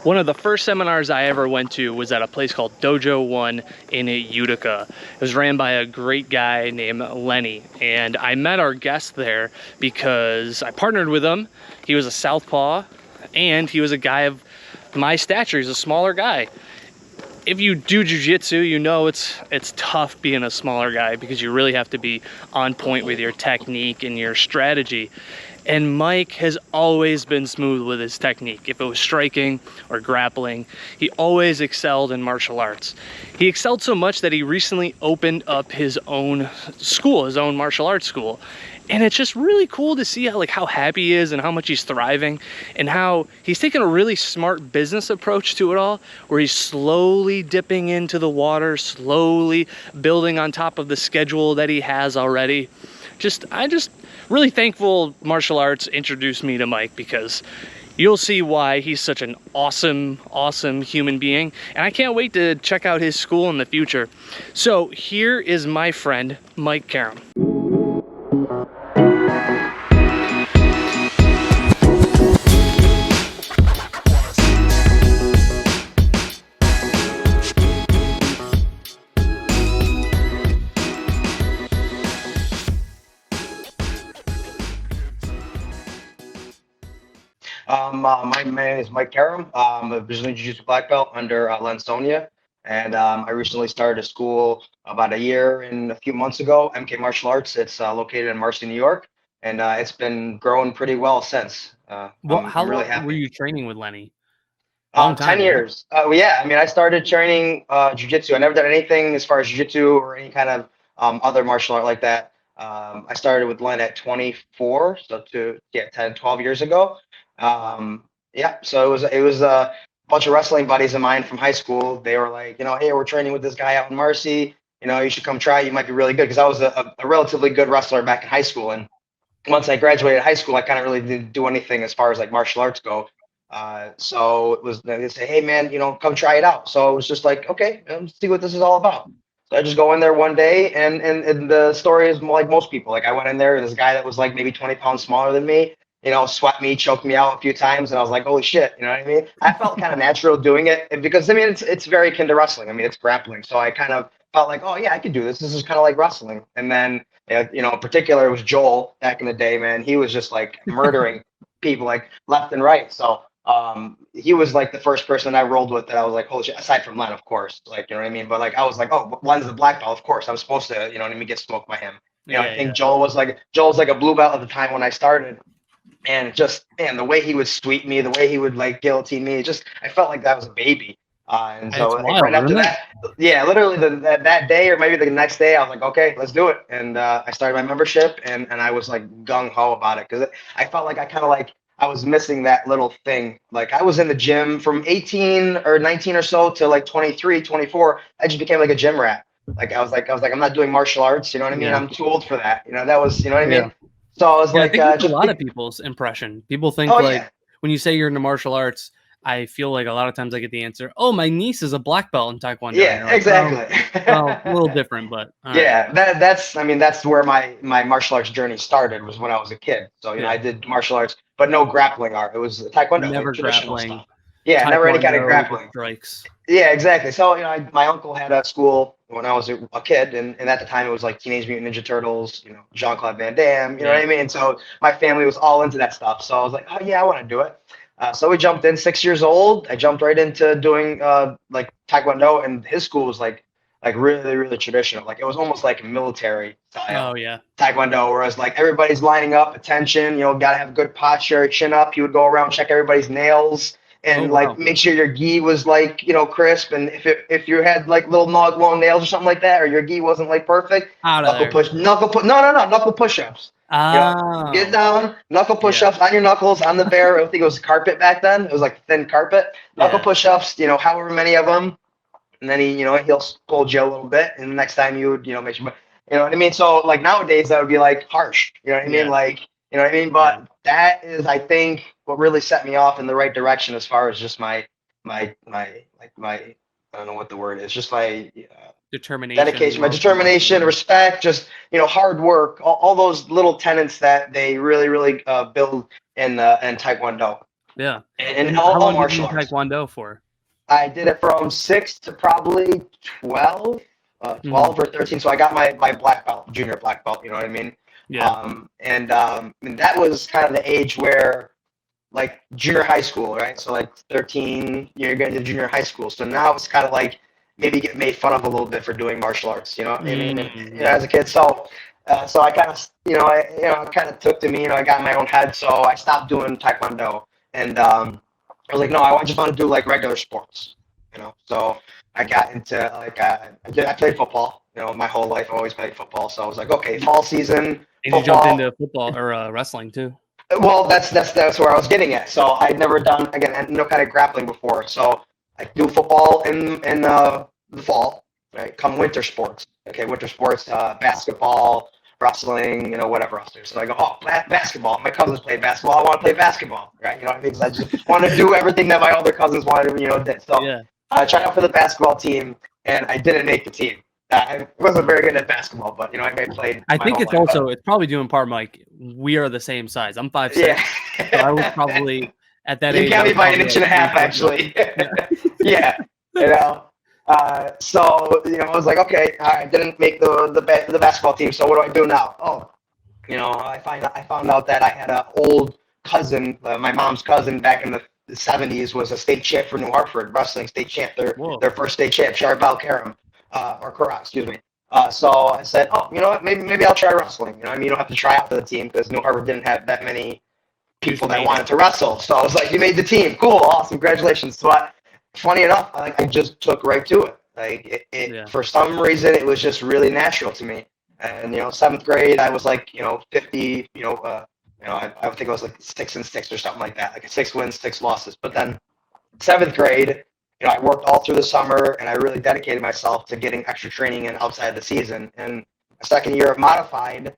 One of the first seminars I ever went to was at a place called Dojo One in Utica. It was ran by a great guy named Lenny, and I met our guest there because I partnered with him. He was a southpaw, and he was a guy of my stature. He's a smaller guy. If you do jiu-jitsu, you know it's tough being a smaller guy because you really have to be on point with your technique and your strategy. And Mike has always been smooth with his technique. If it was striking or grappling, he always excelled in martial arts. He excelled so much that he recently opened up his own school, his own martial arts school. And it's just really cool to see how happy he is and how much he's thriving and how he's taken a really smart business approach to it all, where he's slowly dipping into the water, slowly building on top of the schedule that he has already. I just really thankful martial arts introduced me to Mike, because you'll see why he's such an awesome human being, and I can't wait to check out his school in the future. So here is my friend Mike Karam. My name is Mike Karam. I'm a Brazilian Jiu-Jitsu black belt under Lensonia, and I recently started a school about a year and a few months ago, MK Martial Arts. It's located in Marcy, New York, and it's been growing pretty well since. How I'm really long were happy. you training with Lenny? Long 10 time, right? years. Well, yeah, I mean, I started training jiu-jitsu. I never done anything as far as jiu-jitsu or any kind of other martial art like that. I started with Len at 24, so 10, 12 years ago. Yeah, so it was a bunch of wrestling buddies of mine from high school. They were like, hey, we're training with this guy out in Marcy. You should come try. You might be really good, because I was a relatively good wrestler back in high school. And once I graduated high school, I kind of really didn't do anything as far as like martial arts go. So it was, they say, hey man, come try it out. So it was just like, okay, let's see what this is all about. So I just go in there one day, and the story is like most people. Like, I went in there, and this guy that was like maybe 20 pounds smaller than me, swept me, choked me out a few times, and I was like, holy shit, you know what I mean? I felt kind of natural doing it, because I mean it's very akin to wrestling. I mean, it's grappling, so I kind of felt like, oh yeah, I could do this. This is kind of like wrestling. And then in particular, it was Joel back in the day, man. He was just like murdering people like left and right. So he was like the first person I rolled with that I was like, holy shit, aside from Len, of course, like, you know what I mean? But like, I was like, oh, Len's the black belt, of course I'm supposed to, you know what I mean, get smoked by him. I think Yeah. Joel's like a blue belt at the time when I started. And just, man, the way he would sweep me, the way he would like guillotine me, just, I felt like that was a baby. And It's so like, right wild, after isn't it? that, yeah, literally that day or maybe the next day, I was like, okay, let's do it. And I started my membership, and I was like gung ho about it, because I felt like I was missing that little thing. Like, I was in the gym from 18 or 19 or so to like 23, 24. I just became like a gym rat. Like, I'm not doing martial arts. You know what I mean? Yeah. I'm too old for that. That was, you know what I Yeah. mean? So I was Yeah, I like, think that's a just, lot of people's impression. People think oh like yeah. when you say you're into martial arts, I feel like a lot of times I get the answer, "Oh, my niece is a black belt in Taekwondo." And Yeah, you're like, "Oh, exactly. well, a little different, but all right." Yeah, that's I mean, that's where my martial arts journey started, was when I was a kid. So, Yeah. I did martial arts, but no grappling art. It was Taekwondo, like Never traditional grappling, stuff. Yeah, never any kind of Taekwondo, just grappling. strikes. Yeah, exactly. So, my uncle had a school when I was a kid, and at the time it was like Teenage Mutant Ninja Turtles, Jean-Claude Van Damme, you know Yeah. what I mean? So my family was all into that stuff. So I was like, oh yeah, I want to do it. So we jumped in 6 years old. I jumped right into doing like Taekwondo, and his school was like really, really traditional. Like, it was almost like military Oh style yeah. Taekwondo, whereas like everybody's lining up, attention, gotta have good posture, chin up. He would go around, check everybody's nails, Oh and like wow. make sure your gi was like crisp. And if you had like little long nails or something like that, or your gi wasn't like perfect, Out of there. knuckle push-ups. Get Oh. down, knuckle Yeah. push-ups on your knuckles on the bare. I think it was carpet back then. It was like thin carpet. Knuckle Yeah. push-ups, however many of them, and then he'll scold you a little bit, and the next time you would make sure, you know what I mean. So like nowadays that would be like harsh, you know what I mean, Yeah. like, you know what I mean. Yeah. But that is, I think, what really set me off in the right direction, as far as just my I don't know what the word is, just my dedication, Determination, my determination, motivation. respect, just hard work, all those little tenets that they really, really build in Taekwondo. Yeah. and And how all long did you martial do arts. Taekwondo for? I did it from 6 to probably 12, Mhm. 12 or 13. So I got my black belt, junior black belt, you know what I mean? Yeah. And that was kind of the age where like junior high school, right? So like 13, you're going to junior high school. So now it's kind of like maybe get made fun of a little bit for doing martial arts, you know what I mean? And, Yeah. as a kid, so I kind of, it kind of took to me, I got in my own head, so I stopped doing taekwondo, and I was like, no, I just want to do like regular sports, So I got into like I played football, my whole life. I always played football, so I was like, okay, fall season, And you jumped football. into football or wrestling too. Well, that's where I was getting at. So I'd never done again no kind of grappling before. So I do football in the fall, right? Come winter sports, okay, winter sports, basketball, wrestling, whatever else there's. So I go, oh, basketball. My cousins play basketball. I want to play basketball, right? You know what I mean? So I just want to do everything that my older cousins wanted, did. So Yeah. I tried out for the basketball team, and I didn't make the team. I wasn't very good at basketball, but I played I my think whole it's life. also it's probably due in part, Mike. We are the same size. I'm 5'6", Yeah. so I was probably at that You age. I got me was by an probably inch like and a half, 3 foot. actually. Yeah. Yeah. You know. So I was like, okay, I didn't make the basketball team. So what do I do now? Oh, I found out that I had an old cousin, my mom's cousin, back in the '70s, was a state champ for New Hartford wrestling state champ. Whoa. Their first state champ, Karam, or Karam, excuse me. So I said, oh, you know what? Maybe I'll try wrestling. I mean, you don't have to try out for the team because New Hartford didn't have that many You just people that made it. wanted to wrestle. So I was like, you made the team. Cool. Awesome. Congratulations. But funny enough, I just took right to it. Like Yeah. for some reason, it was just really natural to me. And, seventh grade, I was like, 50, I think it was like 6-6 or something like that, like 6 wins, 6 losses. But then seventh grade, I worked all through the summer and I really dedicated myself to getting extra training in outside the season. And my second year of modified,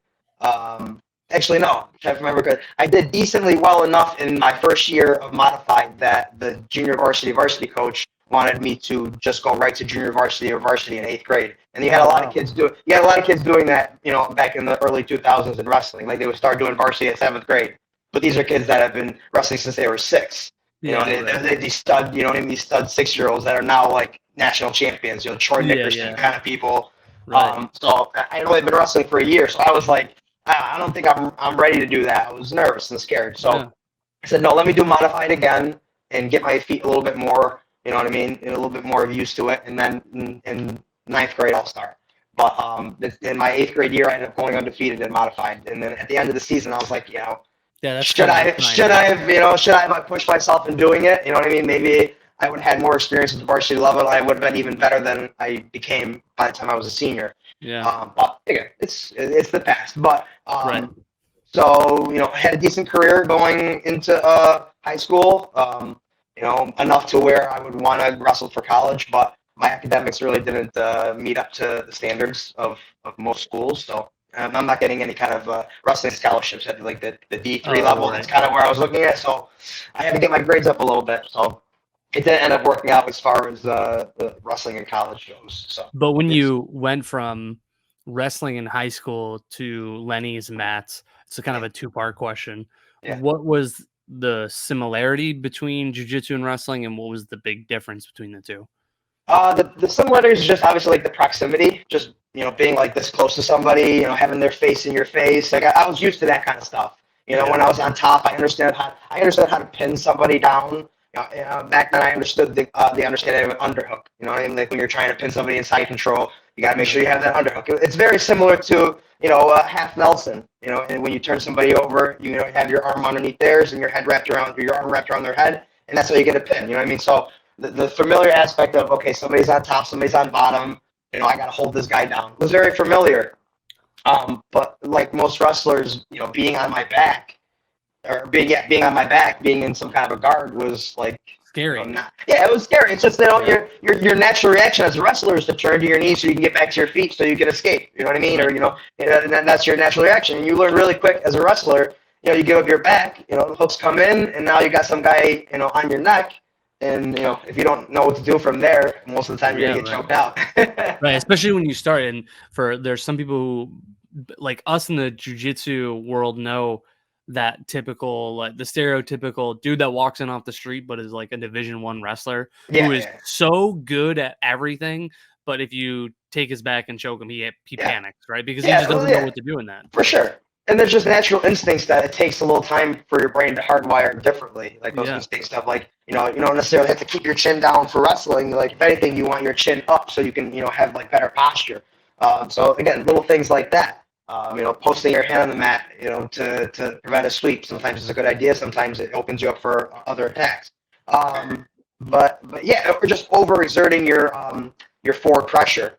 actually, no, I remember good. I did decently well enough in my first year of modified that the junior varsity coach wanted me to just go right to junior varsity or varsity in 8th grade. And you had a lot of kids doing that, back in the early 2000s in wrestling. Like they would start doing varsity at 7th grade. But these are kids that have been wrestling since they were 6. These stud, these stud 6-year-olds that are now like national champions, Troy Nickerson kind of people. Right. So I had only been wrestling for a year, so I was like, I don't think I'm ready to do that. I was nervous and scared. So I said, no, let me do modified again and get my feet a little bit more, you know what I mean, and a little bit more used to it. And then in 9th grade, I'll start. But in my 8th grade year, I ended up going undefeated in modified. And then at the end of the season, I was like, Yeah, that's should I have pushed myself in doing it? You know what I mean? Maybe I would have had more experience at the varsity level. I would have been even better than I became by the time I was a senior. Yeah. But again, it's the past. But Right. so I had a decent career going into high school. Enough to where I would want to wrestle for college, but my academics really didn't meet up to the standards of most schools. So I'm not getting any kind of wrestling scholarships at like the D3 level. Right. That's kind of where I was looking at. So I had to get my grades up a little bit. So it didn't end up working out as far as the wrestling in college goes. So, But when you went from wrestling in high school to Lenny's mats, it's a kind of a 2-part question. Yeah. What was the similarity between jiu-jitsu and wrestling, and what was the big difference between the two? The similarities is just obviously like the proximity, just being like this close to somebody, having their face in your face. Like I was used to that kind of stuff. When I was on top, I understood how to pin somebody down. Back then I understood the understanding of an underhook. Like when you're trying to pin somebody in side control, you got to make sure you have that underhook. It's very similar to half Nelson. And when you turn somebody over, you have your arm underneath theirs and your arm wrapped around their head, and that's how you get a pin. You know what I mean? So the familiar aspect of, okay, somebody's on top, somebody's on bottom, I got to hold this guy down, was very familiar. But like most wrestlers, being on my back, or being on my back, being in some kind of a guard was like Scary. It was scary. It's just your natural reaction as a wrestler is to turn to your knees so you can get back to your feet so you can escape. You know what I mean? Or and that's your natural reaction. And you learn really quick as a wrestler. You give up your back. The hooks come in, and now you got some guy on your neck. And if you don't know what to do from there, most of the time you're gonna get choked out. Right, especially when you start. And there's some people who, like us in the jiu-jitsu world, know that typical, like the stereotypical dude that walks in off the street but is like a Division I wrestler Yeah, who is yeah, so good at everything, but if you take his back and choke him, he yeah, panics, right? Because he yeah, just well, doesn't know yeah, what to do in that. for sure. And there's just natural instincts that it takes a little time for your brain to hardwire differently. Like those Yeah. instincts of like, you don't necessarily have to keep your chin down for wrestling. Like if anything, you want your chin up so you can, have like better posture. So again, little things like that. Posting your hand on the mat, to prevent a sweep. Sometimes it's a good idea. Sometimes it opens you up for other attacks. But yeah, or just overexerting your forward pressure.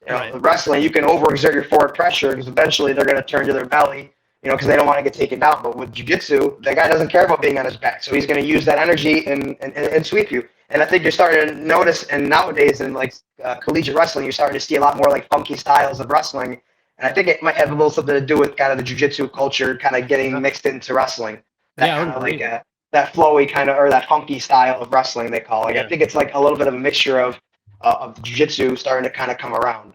Right. Wrestling, you can overexert your forward pressure because eventually they're going to turn to their belly, because they don't want to get taken down. But with jiu-jitsu, that guy doesn't care about being on his back, so he's going to use that energy and sweep you. And I think you're starting to notice, and nowadays in like collegiate wrestling, you're starting to see a lot more like funky styles of wrestling. And I think it might have a little something to do with kind of the jiu-jitsu culture kind of getting mixed into wrestling. That Yeah, I would kind of agree. like that flowy kind of, or that funky style of wrestling they call it. Yeah. I think it's like a little bit of a mixture of jiu-jitsu starting to kind of come around.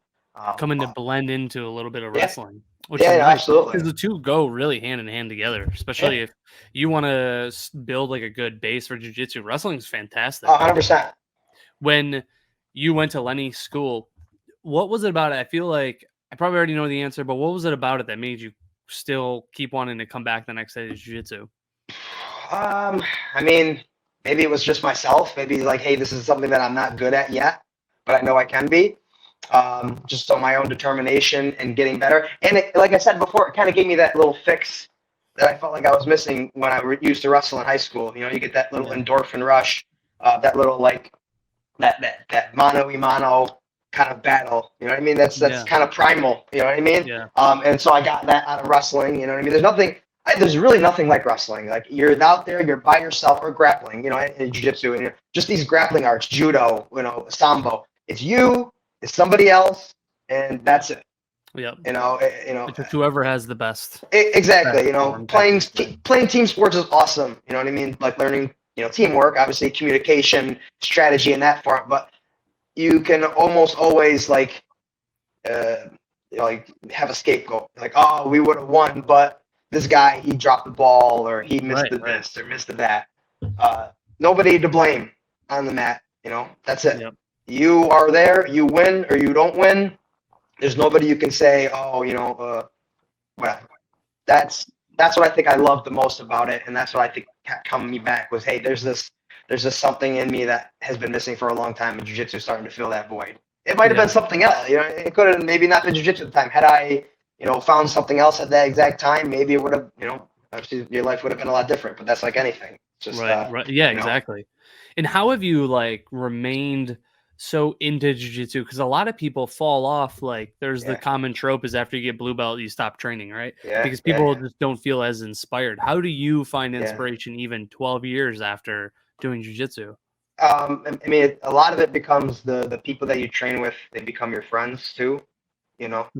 Coming to blend into a little bit of Yeah, wrestling, which is yeah, nice absolutely. because the two go really hand in hand together, especially Yeah, if you want to build like a good base for jiu-jitsu. Wrestling is fantastic. 100%. When you went to Lenny school, what was it about it? I feel like I probably already know the answer, but what was it about it that made you still keep wanting to come back the next day to jiu-jitsu? I mean, maybe it was just myself. Maybe like, hey, this is something that I'm not good at yet, but I know I can be. Just on my own determination and getting better. And like I said before, it kind of gave me that little fix that I felt like I was missing when I used to wrestle in high school. You get that little Yeah. endorphin rush, that little like that mano a mano kind of battle. You know what I mean? That's Yeah. kind of primal. You know what I mean? Yeah. And so I got that out of wrestling. You know what I mean? There's really nothing like wrestling. Like you're out there, you're by yourself or grappling. In jiu-jitsu and just these grappling arts, judo, sambo. It's you, it's somebody else, and that's it. Yep. It's just whoever has the best. Exactly. Form Playing team sports is awesome. You know what I mean? Like learning, teamwork, obviously communication, strategy, and that part. But you can almost always like have a scapegoat. Like, oh, we would have won, but this guy, he dropped the ball or he missed this or missed the that. Nobody to blame on the mat. That's it. Yep. You are there, you win or you don't win. There's nobody you can say, oh, whatever. That's what I think I love the most about it, and that's what I think kept coming me back was, hey, there's this something in me that has been missing for a long time, and jiu-jitsu is starting to fill that void. It might have been something else. It could have maybe not been jiu-jitsu at the time. Had I, found something else at that exact time, maybe it would have, obviously your life would have been a lot different. But that's like anything. It's just right. Yeah, exactly. And how have you like remained so into jiu-jitsu? Because a lot of people fall off. Like there's the common trope is after you get blue belt, you stop training, right? Yeah. Because people just don't feel as inspired. How do you find Yeah. inspiration even 12 years after doing jiu-jitsu? I mean, a lot of it becomes the people that you train with. They become your friends too.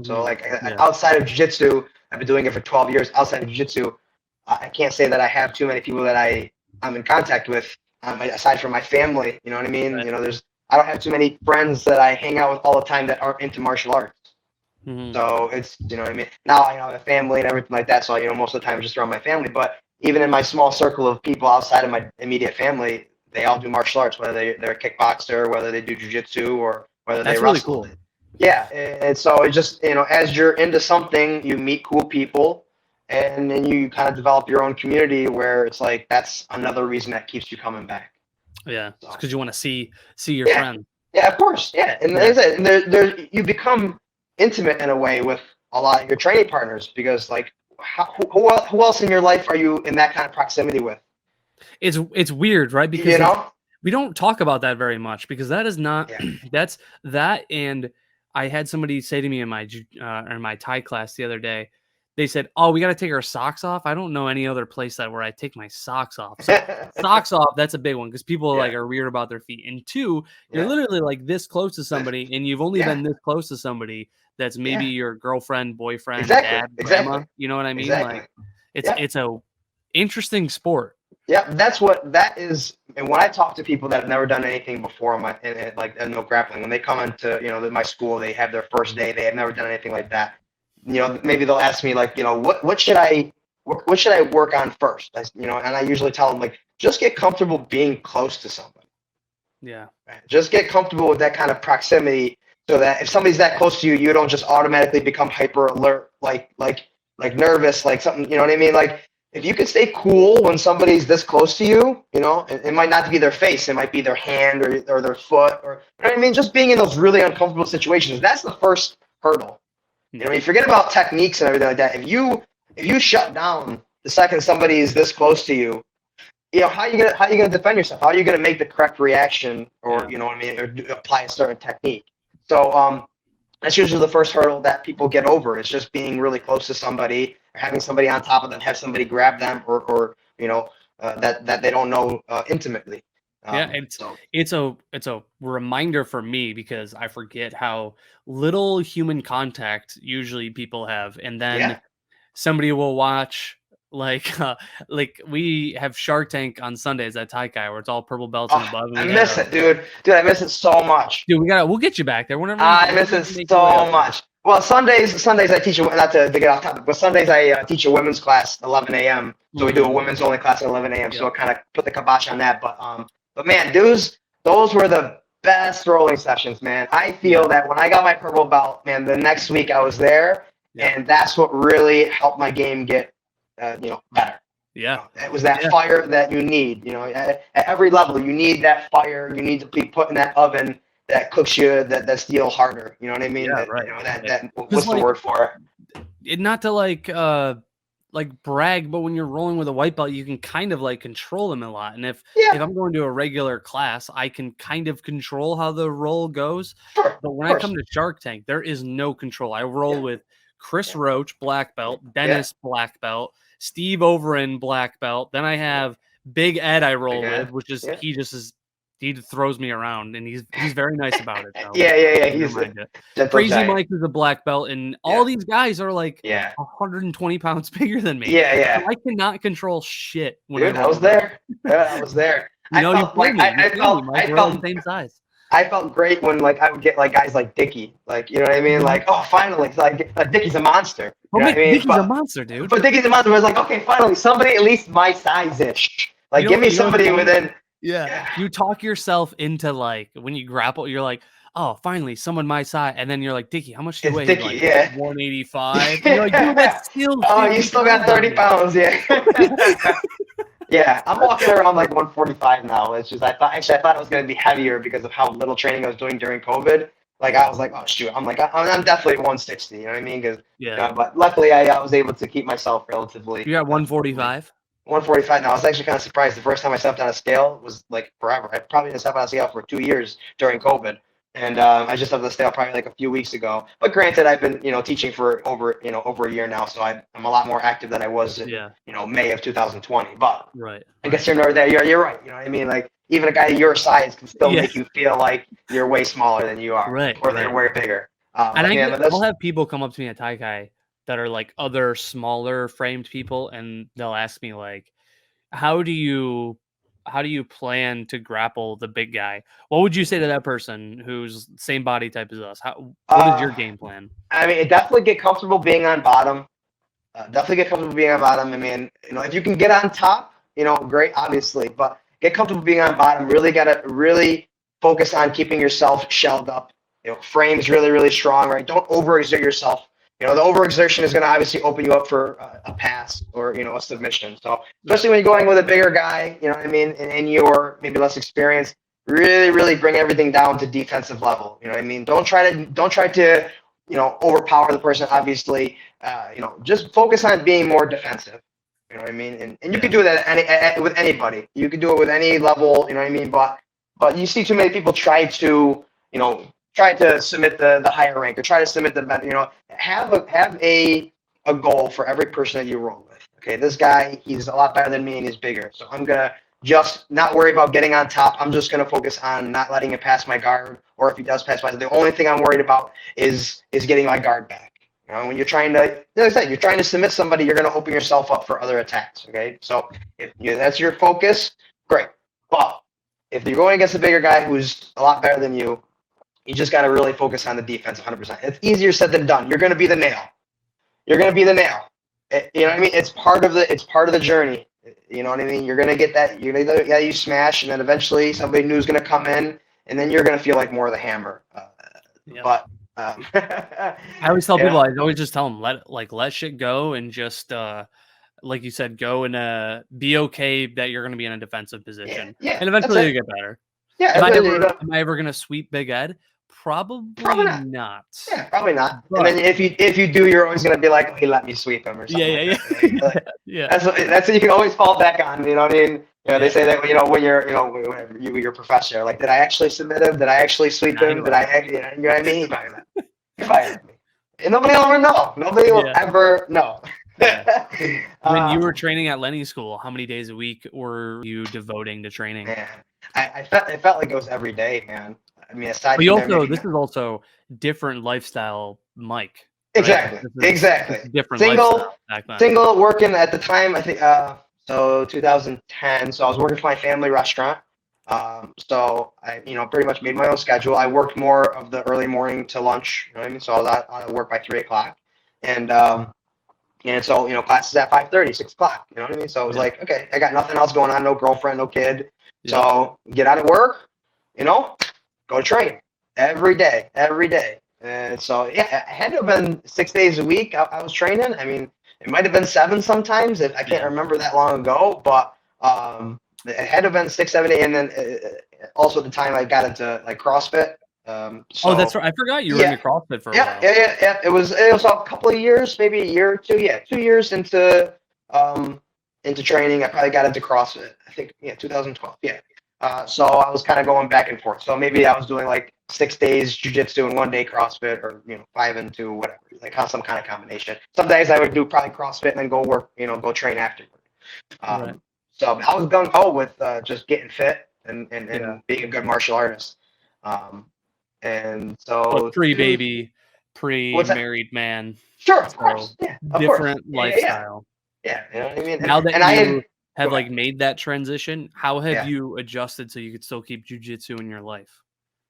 So like outside of jiu-jitsu, I've been doing it for 12 years. Outside of jiu-jitsu, I can't say that I have too many people that I'm in contact with, aside from my family. You know what I mean? Right. I don't have too many friends that I hang out with all the time that aren't into martial arts. Mm-hmm. So it's, what I mean? Now I have a family and everything like that. So, most of the time I'm just around my family. But even in my small circle of people outside of my immediate family, they all do martial arts, whether they're a kickboxer, whether they do jiu-jitsu, or whether they really wrestle. cool. Yeah. And so it just, as you're into something, you meet cool people, and then you kind of develop your own community where it's like that's another reason that keeps you coming back. Yeah, because you want to see your friends. Yeah, of course. Yeah, and like I said, and there you become intimate in a way with a lot of your training partners because like who else in your life are you in that kind of proximity with? It's weird, right? Because we don't talk about that very much because that is not that's that. And I had somebody say to me in my Thai class the other day, they said, "Oh, we got to take our socks off." I don't know any other place where I take my socks off. So socks off, that's a big one because people like are weird about their feet. And two, you're literally like this close to somebody, and you've only been this close to somebody that's maybe your girlfriend, boyfriend, dad, grandma. You know what I mean? Like it's a interesting sport. Yeah, that is. And when I talk to people that have never done anything before, and no grappling, when they come into my school, they have their first day, they have never done anything like that. Maybe they'll ask me like, what should I what should I work on first? And I usually tell them, like, just get comfortable being close to somebody. Yeah. Right? Just get comfortable with that kind of proximity, so that if somebody's that close to you, you don't just automatically become hyper alert, like nervous, like something. You know what I mean? Like, if you can stay cool when somebody's this close to you, it might not be their face, it might be their hand or their foot, or you know what I mean. Just being in those really uncomfortable situations, that's the first hurdle. You forget about techniques and everything like that. If you shut down the second somebody is this close to you, how are you gonna defend yourself? How are you gonna make the correct reaction, or you know what I mean, or apply a certain technique? So that's usually the first hurdle that people get over. It's just being really close to somebody, or having somebody on top of them, have somebody grab them, or that they don't know intimately. It's a reminder for me, because I forget how little human contact usually people have, and then somebody will watch, like we have Shark Tank on Sundays at Taikai, where it's all purple belts and above. And I miss it, dude. I miss it so much. Dude, we'll get you back there whenever. I miss it so much. Well, Sundays I teach not to get off topic, but Sundays I teach a women's class 11 a.m. So we do a women's only class at 11 a.m. So I kind of put the kibosh on that. But man, those were the best rolling sessions, man. I feel that when I got my purple belt, man, the next week I was there, and that's what really helped my game get better. Yeah. It was that fire that you need. At every level, you need that fire. You need to be put in that oven that cooks you that steel harder. You know what I mean? Yeah, right. What's the word for it? Not to like brag, but when you're rolling with a white belt, you can kind of like control them a lot. And if I'm going to a regular class, I can kind of control how the roll goes. Sure, but when I come to Shark Tank, there is no control. I roll with Chris Roach, black belt, Dennis, black belt, Steve Overin, black belt. Then I have Big Ed I roll with, which is he throws me around, and he's very nice about it. Though. He's Crazy Mike is a black belt, and all these guys are like 120 pounds bigger than me. So I cannot control shit. When I was there. I was there. I felt the same size. I felt great when I would get guys like Dickie, you know what I mean? Finally, Dickie's a monster. You know what I mean? Dickie's a monster, dude. But Dickie's a monster. I was like, okay, finally, somebody at least my size-ish. Give me somebody within. Yeah. You talk yourself into when you grapple, you're like, oh, finally, someone my size. And then you're like, Dickie, how much do you weigh? Dickie, 185. You're like, dude, that's still. Oh, you still got 30 pounds, Yeah, I'm walking around 145 now. It's just I thought I was gonna be heavier because of how little training I was doing during COVID. I was like, oh shoot, I'm definitely 160. You know what I mean? But luckily I was able to keep myself relatively. You got 145. 145 now. I was actually kind of surprised. The first time I stepped on a scale was forever. I probably didn't step on a scale for 2 years during COVID. And I just stepped on the scale probably a few weeks ago. But granted, I've been teaching for over a year now, so I'm a lot more active than I was in May of 2020. But I guess you're nor there. You're right. You know what I mean? Even a guy your size can still make you feel like you're way smaller than you are, or they're way bigger. I'll have people come up to me at Taikai that are other smaller framed people, and they'll ask me how do you plan to grapple the big guy? What would you say to that person who's same body type as us? What is your game plan? I mean, definitely get comfortable being on bottom. I mean, if you can get on top, great, obviously, but get comfortable being on bottom. Really focus on keeping yourself shelled up. Frames really, really strong, right? Don't overexert yourself. The overexertion is going to obviously open you up for a pass or, a submission. So especially when you're going with a bigger guy, you know what I mean, and you're maybe less experienced, really, really bring everything down to defensive level. You know what I mean? Don't try to overpower the person, obviously. Just focus on being more defensive. You know what I mean? And you can do that with anybody. You can do it with any level, you know what I mean? But you see too many people try to submit the higher rank, or try to submit the have a goal for every person that you roll with. Okay, this guy, he's a lot better than me and he's bigger. So I'm gonna just not worry about getting on top. I'm just gonna focus on not letting him pass my guard, or if he does pass my, the only thing I'm worried about is getting my guard back. When you're trying to, like I said, you're trying to submit somebody, you're gonna open yourself up for other attacks. Okay, so if that's your focus, great. But if you're going against a bigger guy who's a lot better than you, you just got to really focus on the defense 100%. It's easier said than done. You're going to be the nail. You know what I mean? It's part of the journey. You know what I mean? You're gonna get that. You smash, and then eventually somebody new is gonna come in, and then you're gonna feel like more of the hammer. Yep. But I always tell you people, know, I always just tell them, let shit go and just like you said, go and be okay that you're going to be in a defensive position, yeah, and that's eventually you it. get better. Yeah, Am I ever going to sweep Big Ed? probably Probably not. not. Yeah, probably not. And But then if you do, you're always gonna be like, "Hey, let me sweep him" or yeah, something like yeah, that. yeah, Like, yeah, that's what you can always fall back on. You know what I mean? You know, they yeah. say that when you're whenever you're a professor, like, did I actually submit him? Did I actually sweep Nah, he him? Did I left. actually, you know what I mean? He probably let me. He probably let me. And nobody will ever know. Nobody will Yeah, ever know. yeah. When you were um, training at Lenny School, how many days a week were you devoting to training? man, it felt like it was every day, man. I mean, aside But you from there, also, maybe this is also different lifestyle, Mike, right? exactly, This is exactly. different Single, lifestyle back then. single, working at the time. I think so 2010. So I was working for my family restaurant. So I pretty much made my own schedule. I worked more of the early morning to lunch. You know what I mean? So I work by 3 o'clock, and so classes at 5:30, 6 o'clock. You know what I mean? So it was Yeah, like, okay, I got nothing else going on, no girlfriend, no kid. yeah. So get out of work, you know, go train every day, every day. And so, yeah, it had to have been 6 days a week I was training. I mean, it might have been seven sometimes. I can't Yeah. remember that long ago, but it had to have been 6, 7 days. And then also the time I got into like CrossFit. Oh, that's So right. I forgot you were into yeah, CrossFit for a yeah, while. yeah, yeah, yeah. It was a couple of years, maybe a year or two. Yeah, 2 years into training. I probably got into CrossFit. I think 2012. Yeah. So I was kind of going back and forth. So maybe I was doing like 6 days Jiu-Jitsu and one day CrossFit, or 5 and 2, whatever, like some kind of combination. Some days I would do probably CrossFit and then go work, go train afterward. Right. So I was gung ho with just getting fit Yeah. and being a good martial artist. Um, and But so pre-baby, what's that? pre-married man. Sure, of So course. Yeah, of course. different Yeah, yeah, yeah. lifestyle. Yeah, you know what I mean? Now that And I you had go have ahead. like made that transition, how have Yeah. you adjusted so you could still keep jujitsu in your life?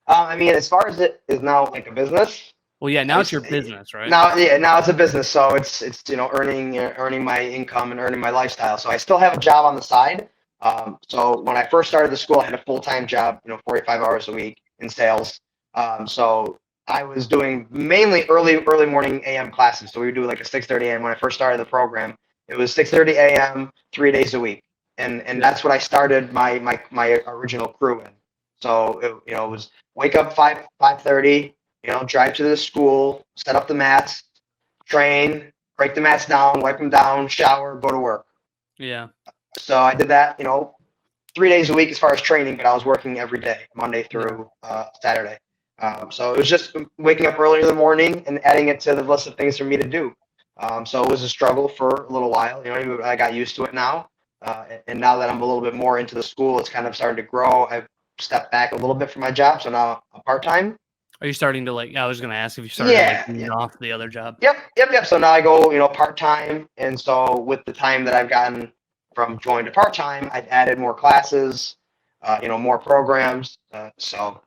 I mean, as far as it is now like a business, Well, yeah, now it's your obviously business, right? now it's a business, so it's earning my income and earning my lifestyle. So I still have a job on the side. So when I first started the school, I had a full-time job, 45 hours a week in sales. So I was doing mainly early morning AM classes. So we would do like a 6:30 AM when I first started the program. It was 6:30 AM, 3 days a week, and Yeah. that's what I started my original crew in. So it was wake up 5:30, drive to the school, set up the mats, train, break the mats down, wipe them down, shower, go to work. Yeah. So I did that, 3 days a week as far as training, but I was working every day, Monday Yeah. through Saturday. So it was just waking up early in the morning and adding it to the list of things for me to do. So it was a struggle for a little while. I got used to it now. And now that I'm a little bit more into the school, it's kind of starting to grow. I've stepped back a little bit from my job. So now I'm part-time. Are you starting to I was gonna ask if you started to Yeah, wean yeah. off the other job. Yep. So now I go, part-time. And so with the time that I've gotten from join to part-time, I've added more classes, more programs. So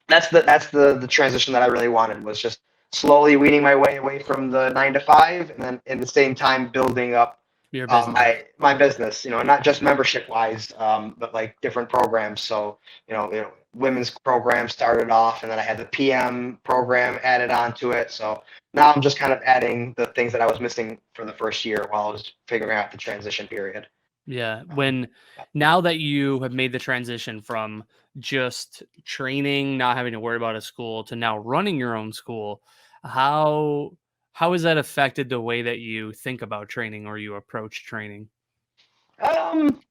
that's the transition that I really wanted, was just slowly weaning my way away from the 9 to 5, and then at the same time building up Your business. my business. Not just membership wise, but like different programs. So women's program started off, and then I had the PM program added onto it. So now I'm just kind of adding the things that I was missing for the first year while I was figuring out the transition period. Yeah. Um, Now that you have made the transition from just training, not having to worry about a school, to now running your own school, how how has that affected the way that you think about training or you approach training? um,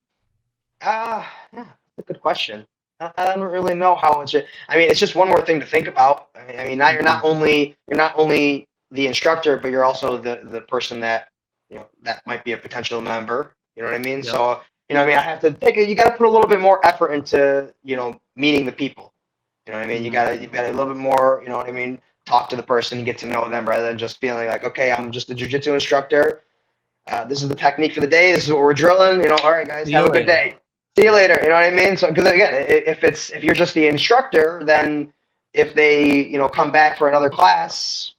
yeah, that's a good question. I don't really know how it's. I mean, it's just one more thing to think about. I mean, now Mhm. you're not only the instructor, but you're also the person that that might be a potential member. You know what I mean? Yep. So I mean, I have to take it. You got to put a little bit more effort into meeting the people. You know what I mean? Mhm. You got a little bit more. You know what I mean? Talk to the person, get to know them, rather than just feeling like, okay, I'm just a jujitsu instructor. This is the technique for the day. This is what we're drilling. All right, guys, See have you a good later. day. See you Yeah. later. You know what I mean? So, because again, if you're just the instructor, then if they come back for another class,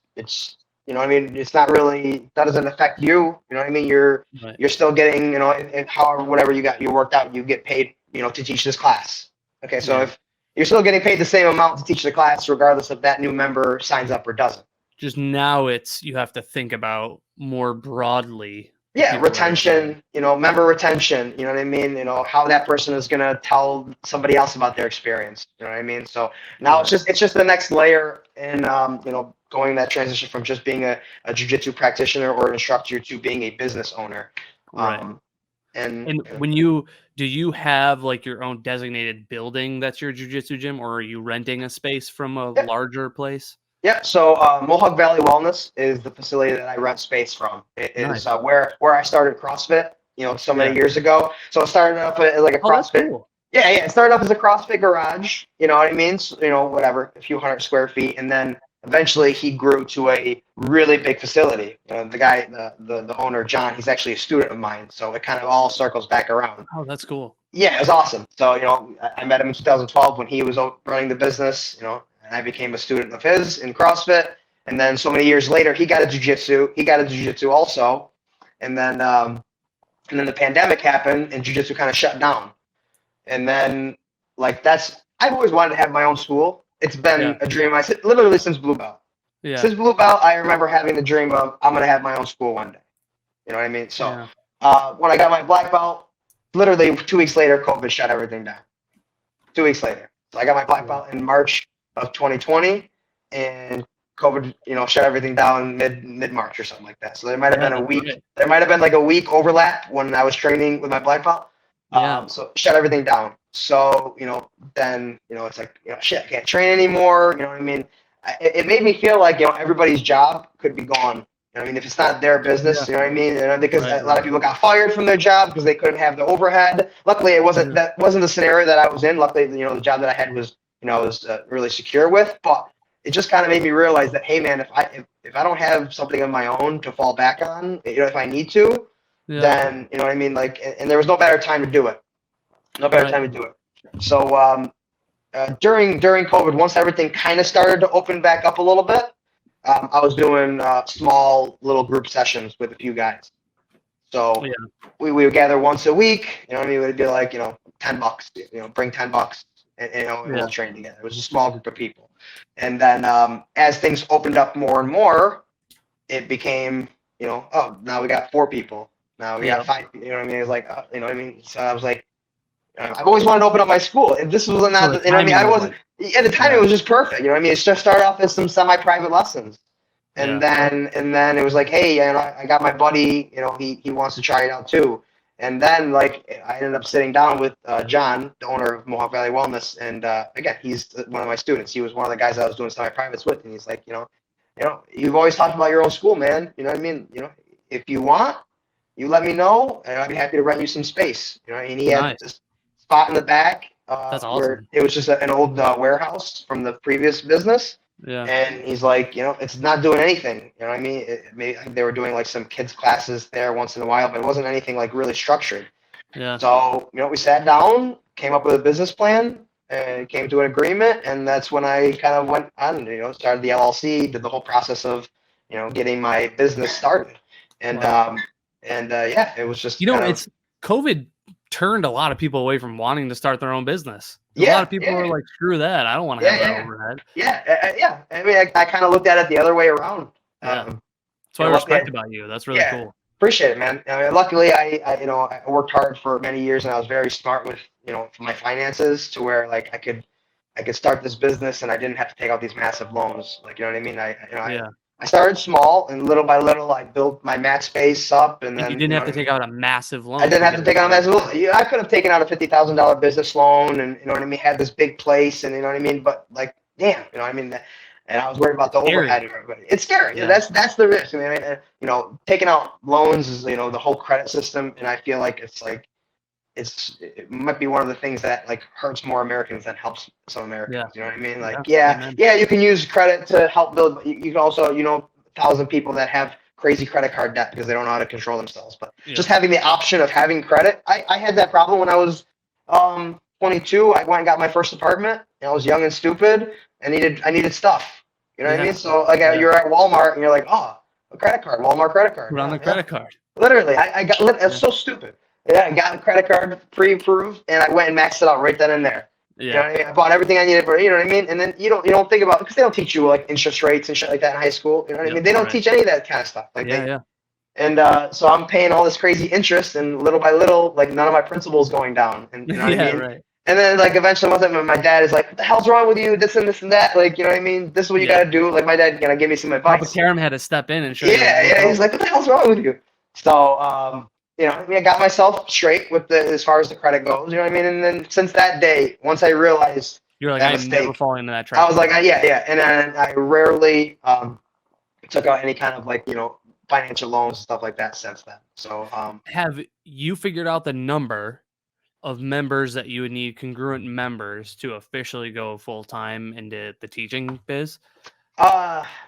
You know what I mean? It's not really, that doesn't affect you. You know what I mean? You're Right. still getting, you know, and however, whatever you worked out, you get paid, you know, to teach this class. Okay, so Yeah. if you're still getting paid the same amount to teach the class, regardless if that new member signs up or doesn't. Just now you have to think about more broadly the Yeah, people that are joining. retention, you know, member retention, you know what I mean? You know, how that person is going to tell somebody else about their experience, you know what I mean? So now Right. it's just the next layer in, you know, going that transition from just being a jiu-jitsu practitioner or an instructor to being a business owner. Right. Um, and And do you have like your own designated building that's your jujitsu gym, or are you renting a space from a yeah, larger place? yeah. So Mohawk Valley Wellness is the facility that I rent space from. It is Nice. where I started CrossFit, you know, so many Yeah. years ago. So it started up as like a Oh, that's CrossFit. cool. Yeah, yeah. It started up as a CrossFit garage. You know what I mean? So, you know, whatever, a few hundred square feet, and then eventually he grew to a really big facility. The guy, the owner, John, he's actually a student of mine. So it kind of all circles back around. Oh, that's cool. Yeah, it was awesome. So, you know, I met him in 2012 when he was running the business, you know, and I became a student of his in CrossFit. And then so many years later, he got a jiu-jitsu. He got a jiu-jitsu also. And then the pandemic happened and jiu-jitsu kind of shut down. And then like I've always wanted to have my own school. It's Yeah. been a dream I literally since Blue Belt. Yeah. Since Blue Belt, I remember having the dream of I'm gonna have my own school one day. You know what I mean? So Yeah. when I got my black belt, literally 2 weeks later, COVID shut everything down. 2 weeks later, so I got my black belt in March of 2020, and COVID, you know, shut everything down mid March or something like that. So there might have Yeah, been a that's week. right. There might have been like a week overlap when I was training with my black belt. Yeah. So shut everything down. So, you know, then, you know, it's like, you know, shit, I can't train anymore. You know what I mean? It made me feel like, you know, everybody's job could be gone. You know what I mean? If it's not their Yeah. business, you know what I mean? You know, because Right. a lot of people got fired from their job because they couldn't have the overhead. Luckily, Yeah. that wasn't the scenario that I was in. Luckily, you know, the job that I had was, you know, I was really secure with. But it just kind of made me realize that, hey, man, if I don't have something of my own to fall back on, you know, if I need to, Yeah. then, you know what I mean? Like, and there was no better time to do it. No better Right. time to do it. So during COVID, once everything kind of started to open back up a little bit, I was doing small little group sessions with a few guys. So Yeah. we would gather once a week. You know what I mean? It would be like, you know, $10. You know, bring $10, and you know, and Yeah. we'll train together. It was a small group of people. And then as things opened up more and more, it became, you know, oh, now we got 4 people. Now we Yeah. got 5. You know what I mean? It's like, you know what I mean? So I was like, I've always wanted to open up my school. And this was So not, the you know what I mean? timing I was wasn't, like, yeah, the timing yeah. was just perfect. You know what I mean? It just started off as some semi-private lessons. Yeah. And then it was like, hey, and I got my buddy, you know, he wants to try it out too. And then like I ended up sitting down with John, the owner of Mohawk Valley Wellness, and again, he's one of my students. He was one of the guys I was doing semi-privates with, and he's like, you know, you've always talked about your own school, man. You know what I mean? You know, if you want, you let me know, and I'd be happy to rent you some space. You know, and he had Nice. this spot in the back That's where awesome. it was just an old warehouse from the previous business. Yeah. And he's like, you know, it's not doing anything. You know what I mean? Maybe they were doing like some kids classes there once in a while, but it wasn't anything like really structured. Yeah. So, you know, we sat down, came up with a business plan, and came to an agreement. And that's when I kind of went on, you know, started the LLC, did the whole process of, you know, getting my business started. And, Wow. yeah, it was just You know, kind of, it's COVID turned a lot of people away from wanting to start their own business. A lot yeah, of people yeah, were like, screw that. I don't want to yeah, have that yeah, overhead. yeah. I mean, I kind of looked at it the other way around. Yeah. Um, That's you what I know, luckily, respect about you. That's really yeah, cool. appreciate it, man. I mean, luckily, I you know, I worked hard for many years, and I was very smart with, you know, my finances to where like I could start this business, and I didn't have to take out these massive loans. Like, you know what I mean? Yeah. I started small, and little by little, I built my mat space up, and And you then, didn't you know have what to I take mean? out a massive I loan didn't to have get to it take on a started. massive loan. Yeah, I could have taken out a $50,000 business loan, and you know what I mean, had this big place, and you know what I mean. But like, damn, you know what I mean. And I was worried about It's the scary. overhead of everybody. It's scary. Yeah. That's the risk. I mean, you know, taking out loans is, you know, the whole credit system, and I feel like it might be one of the things that like hurts more Americans than helps some Americans. Yeah. You know what I mean? Like, Yeah. yeah, Amen. yeah, you can use credit to help build, but you can also, you know, 1,000 people that have crazy credit card debt because they don't know how to control themselves. But Yeah. just having the option of having credit, I had that problem when I was 22. I went and got my first apartment, and I was young and stupid, and I needed stuff. You know what I mean? So like you're at Walmart and you're like, oh, a credit card, Walmart credit card. Put on the credit card. Literally, it's so stupid. Yeah, I got a credit card pre-approved and I went and maxed it out right then and there. Yeah. You know what I mean? I bought everything I needed for, you know what I mean? And then you don't think about, because they don't teach you like interest rates and shit like that in high school. You know what I mean? They don't teach any of that kind of stuff. Like And so I'm paying all this crazy interest, and little by little, like none of my principal's going down. And you know what I mean? Right. And then like eventually one time my dad is like, what the hell's wrong with you? This and this and that. Like, you know what I mean? This is what you got to do. Like my dad give me some advice. Papa Karam had to step in and show you. He's like, what the hell's wrong with you? So, you know, I mean, I got myself straight with as far as the credit goes. You know what I mean? And then since that day, once I realized you're like, I'm never falling into that trap. I was like, yeah. And then I rarely took out any kind of like, you know, financial loans and stuff like that since then. So, have you figured out the number of members that you would need, congruent members, to officially go full time into the teaching biz?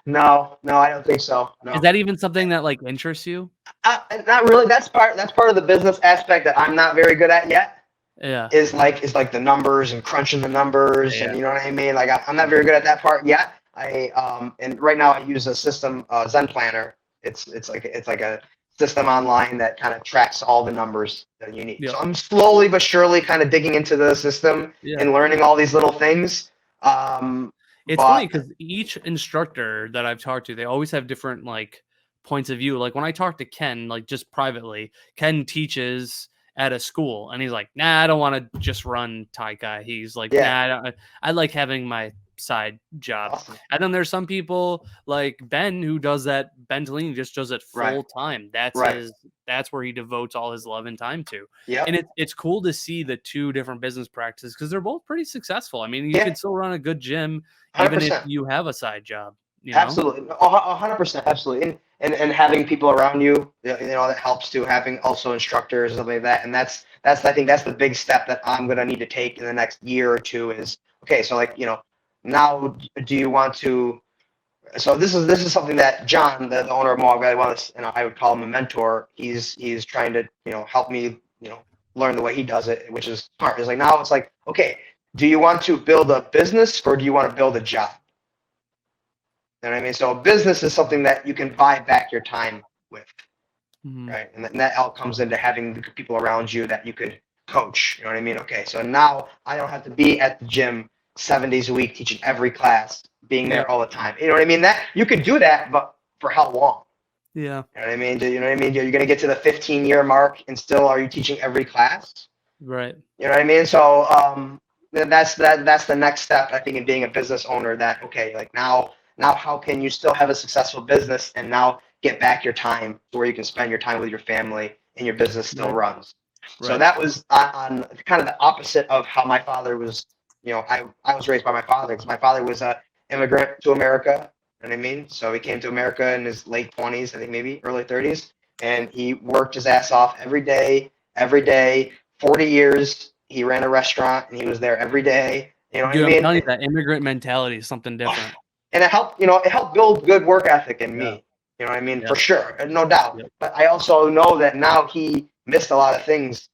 No, I don't think so. No. Is that even something that like interests you? Not really. That's part of the business aspect that I'm not very good at yet. Yeah. Is like the numbers and crunching the numbers and you know what I mean? Like I'm not very good at that part yet. And right now I use a system, Zen Planner. It's like a system online that kind of tracks all the numbers that you need. So I'm slowly but surely kind of digging into the system and learning all these little things. It's funny because each instructor that I've talked to, they always have different like points of view. Like when I talk to Ken, like just privately, Ken teaches at a school and he's like, nah, I don't want to just run Taikai. He's like, nah, I like having my side job. Awesome. And then there's some people like Ben who does that. Ben Delaney just does it full time. That's where he devotes all his love and time to. Yeah. And it's cool to see the two different business practices because they're both pretty successful. I mean, you can still run a good gym 100%. Even if you have a side job. You know? Absolutely. 100%. Absolutely. And having people around you, you know, that helps too, having also instructors and stuff like that. And that's I think that's the big step that I'm going to need to take in the next year or two is, okay, so like, you know, now do you want to, so this is something that John, the owner of Mohawk Valley Wellness, and I would call him a mentor. He's trying to, you know, help me, you know, learn the way he does it, which is smart. It's like, now it's like, okay, do you want to build a business or do you want to build a job? You know what I mean? So a business is something that you can buy back your time with, right? And that all comes into having the people around you that you could coach. You know what I mean? Okay, so now I don't have to be at the gym 7 days a week teaching every class, being there all the time. You know what I mean? That you could do that, but for how long? Yeah. You know what I mean? You know what I mean? You're going to get to the 15-year mark and still are you teaching every class? Right. You know what I mean? So that's the next step, I think, in being a business owner. That okay, like now how can you still have a successful business and now get back your time to where you can spend your time with your family and your business still runs? Right. So that was on kind of the opposite of how my father was. You know, I was raised by my father because my father was an immigrant to America. You know what I mean? So he came to America in his late 20s, I think maybe early 30s, and he worked his ass off every day, 40 years. He ran a restaurant and he was there every day. You know what I mean? I'm telling you, that immigrant mentality is something different. And it helped build good work ethic in me. You know what I mean? For sure, no doubt. But I also know that now he missed a lot of things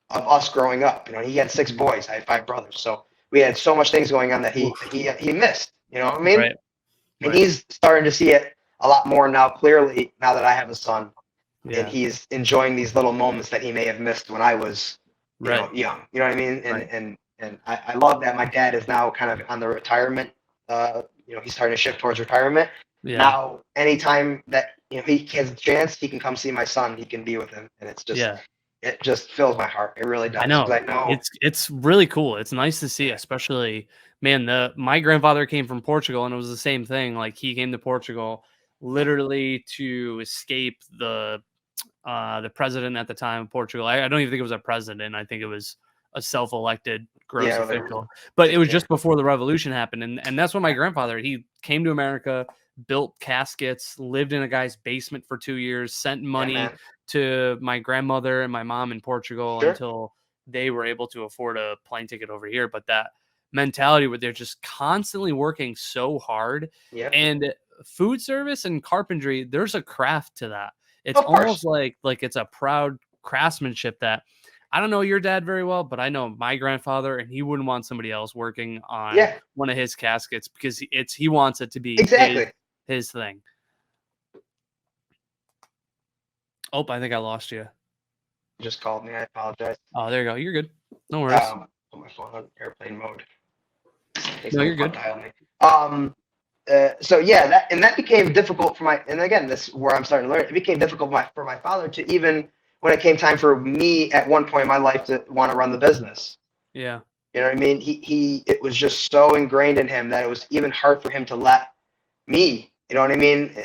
of us growing up. You know, he had 6 boys. I had 5 brothers. So we had so much things going on that he missed. You know what I mean? Right. And he's starting to see it a lot more now, clearly, now that I have a son. And he's enjoying these little moments that he may have missed when I was you know, young. You know what I mean? And I love that my dad is now kind of on the retirement. You know, he's starting to shift towards retirement. Yeah. Now, anytime that he has a chance, he can come see my son. He can be with him, and it's just it just fills my heart. It really does. I know. It's really cool. It's nice to see, especially my grandfather came from Portugal, and it was the same thing. Like he came to Portugal literally to escape the president at the time of Portugal. I don't even think it was a president. I think it was a self-elected gross official. But it was just before the revolution happened. And that's when my grandfather, he came to America, built caskets, lived in a guy's basement for 2 years, sent money to my grandmother and my mom in Portugal until they were able to afford a plane ticket over here. But that mentality where they're just constantly working so hard. And food service and carpentry, there's a craft to that. It's almost like it's a proud craftsmanship that I don't know your dad very well, but I know my grandfather, and he wouldn't want somebody else working on Yeah, one of his caskets because he wants it to be exactly. his thing. Oh, I think I lost you. Just called me. I apologize. Oh, there you go. You're good. No worries. Put my phone on airplane mode. No, you're good. Dial me. So yeah, that became difficult for my. And again, this is where I'm starting to learn. It became difficult for my father to even when it came time for me at one point in my life to want to run the business. Yeah. You know what I mean? It was just so ingrained in him that it was even hard for him to let me. You know what I mean?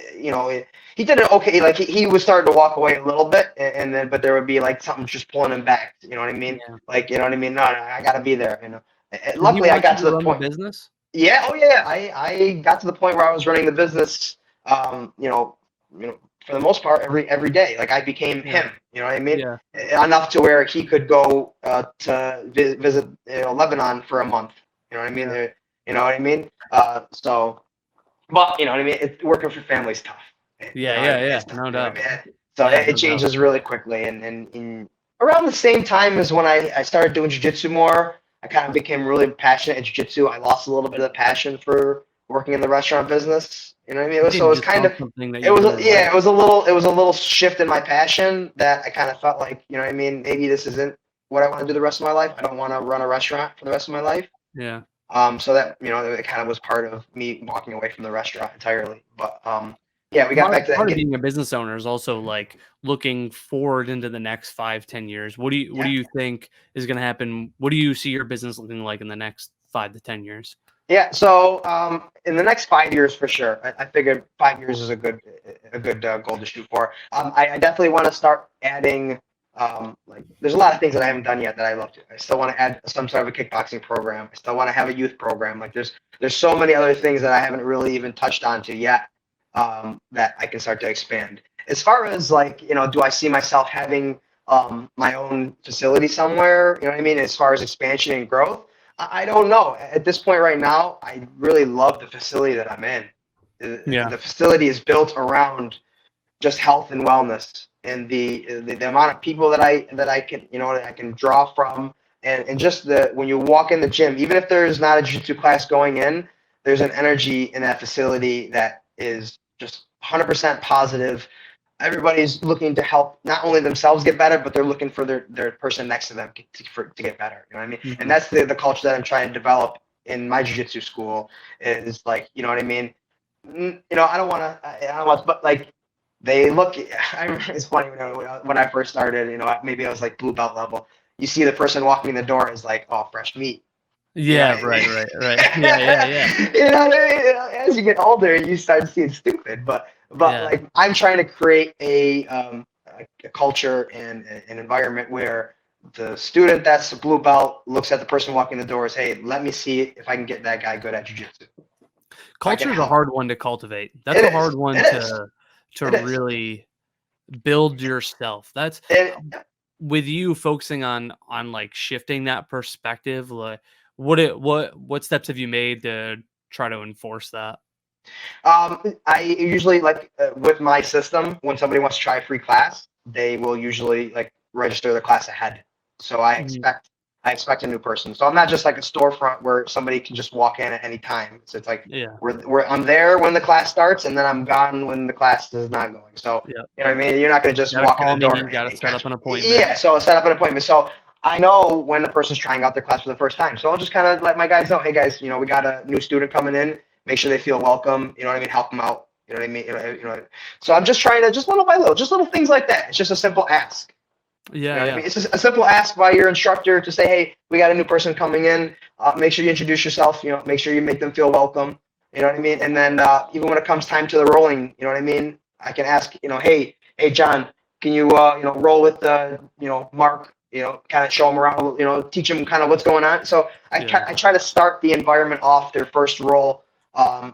He did it okay. Like he was starting to walk away a little bit, and then but there would be like something just pulling him back. You know what I mean? Yeah. Like you know what I mean? No, I got to be there. Did he Luckily, I want you got to to the run the point. business? Yeah. Oh yeah. I got to the point where I was running the business. You know, for the most part, every day. Like I became Yeah. him. You know what I mean? Yeah. Enough to where he could go to visit Lebanon for a month. You know what I mean? Yeah. You know what I mean? But you know what I mean. Working for family's tough. You know what I mean? Yeah. It's tough. No You know what doubt. I mean? So Yeah, it no doubt. changes really quickly, and around the same time as when I started doing jiu-jitsu more, I kind of became really passionate at jiu-jitsu. I lost a little bit of the passion for working in the restaurant business. You know what I mean? You It was just kind found of something that it you was really yeah, like. it was a little shift in my passion that I kind of felt like, you know what I mean? Maybe this isn't what I want to do the rest of my life. I don't want to run a restaurant for the rest of my life. Yeah. So that it kind of was part of me walking away from the restaurant entirely. But yeah, we got Part back to that. part of being a business owner is also like looking forward into the next 5-10 years. What do you think is going to happen? What do you see your business looking like in the next 5 to 10 years? Yeah, so in the next 5 years for sure, I figured 5 years is a good goal to shoot for. I definitely want to start adding like there's a lot of things that I haven't done yet that I love to. I still want to add some sort of a kickboxing program. I still want to have a youth program. Like there's so many other things that I haven't really even touched on to yet that I can start to expand. As far as like do I see myself having my own facility somewhere? You know what I mean? As far as expansion and growth. I don't know. At this point right now, I really love the facility that I'm in. Yeah. The facility is built around just health and wellness, and the amount of people that I can that I can draw from, and just the when you walk in the gym, even if there's not a jiu-jitsu class going in, there's an energy in that facility that is just 100% positive. Everybody's looking to help not only themselves get better, but they're looking for their person next to them to get better. You know what I mean? And Mhm. that's the culture that I'm trying to develop in my jiu-jitsu school is like, you know what I mean? I don't want to, I don't want, but like they look, it's funny, when I first started, maybe I was like blue belt level. You see the person walking in the door is like, oh, fresh meat. You know Yeah, what I mean? right. Yeah. You know what I mean? As you get older, you start seeing stupid. But Yeah. like I'm trying to create a culture and an environment where the student that's a blue belt looks at the person walking the doors. Hey, let me see if I can get that guy good at jiu-jitsu. If I can Culture is a help. hard one to cultivate. That's It a is. hard one It is. to It is. really build yourself. That's And with you focusing on like shifting that perspective. Like, what steps have you made to try to enforce that? I usually like with my system when somebody wants to try a free class, they will usually like register the class ahead. So Mhm. I expect a new person. So I'm not just like a storefront where somebody can just walk in at any time. So it's like Yeah, I'm there when the class starts and then I'm gone when the class is not going. So yeah. you know what I mean? You're not gonna just Gotta walk in the call me. door Gotta and set up catch an me. appointment. Yeah, so set up an appointment. So I know when the person's trying out their class for the first time. So I'll just kind of let my guys know, hey guys, we got a new student coming in, make sure they feel welcome. You know what I mean? Help them out. You know what I mean? So I'm just trying to just little by little, just little things like that. It's just a simple ask. You know what I Yeah. mean? It's just a simple ask by your instructor to say, hey, we got a new person coming in. Make sure you introduce yourself. Make sure you make them feel welcome. You know what I mean? And then even when it comes time to the rolling, you know what I mean? I can ask, hey, John, can you, roll with, Mark, kind of show them around, teach them kind of what's going on. So Yeah. I try to start the environment off their first roll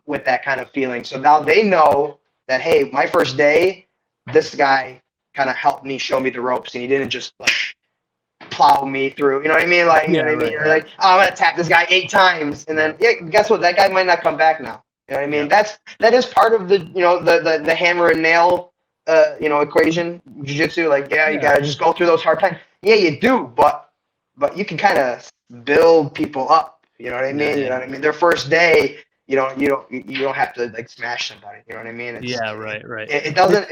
with that kind of feeling. So now they know that, hey, my first day, this guy kind of helped me show me the ropes, and he didn't just like plow me through. You know what I mean? Like, you know Yeah. what I mean? You're Right. like, oh, I'm gonna tap this guy 8 times, and Yeah. then yeah, guess what? That guy might not come back now. You know what I mean? Yeah. That is part of the the hammer and nail equation, jiu-jitsu. Like, yeah, you Yeah. gotta just go through those hard times. Yeah, you do, but you can kind of build people up. You know what I Yeah, mean? You know what I mean? Their first day, you don't have to like smash somebody. You know what I mean? yeah, right, right. It doesn't.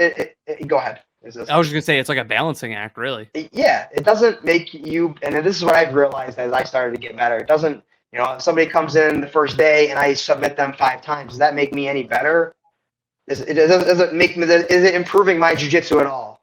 Go ahead. I was just gonna say it's like a balancing act, really. Yeah, it doesn't make you. And this is what I've realized as I started to get better. It doesn't. If somebody comes in the first day and I submit them 5 times, does that make me any better? Does it make me? Is it improving my jujitsu at all?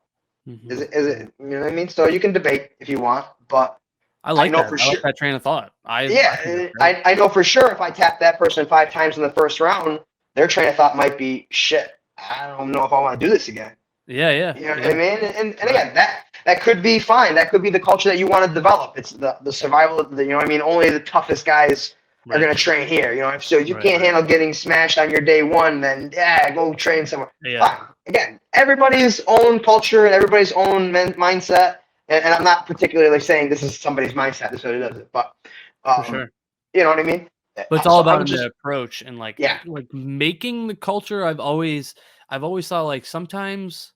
Mm-hmm. Is it, you know what I mean? So you can debate if you want, but I I like know that. for I like sure. that train of thought. I think that's Yeah, great. I know for sure if I tap that person 5 times in the first round, their train of thought might be, shit, I don't know if I want to do this again. Yeah, yeah, You know what I yeah. mean? And Right. again, that could be fine. That could be the culture that you want to develop. It's the survival of you know what I mean? Only the toughest guys are Right. going to train here. So if you Right. can't Right. handle getting smashed on your day one, then yeah, go train somewhere. Yeah. Fine. Again, everybody's own culture and everybody's own mindset. And I'm not particularly saying this is somebody's mindset. This is what it does. But For sure. you know what I mean? But it's all So about I'm in the just approach and yeah. like making the culture. I've always thought like sometimes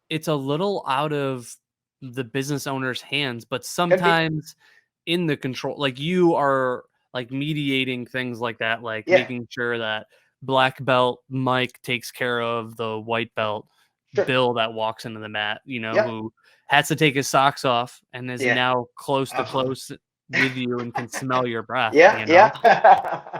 it's a little out of the business owner's hands, but Could be. sometimes in the control, like you are like mediating things like that, like Yeah. making sure that black belt Mike takes care of the white belt Sure. Bill that walks into the mat, Yep. who has to take his socks off and is Yeah. now close to Uh-huh. close with you and can smell your breath, Yeah. Yeah.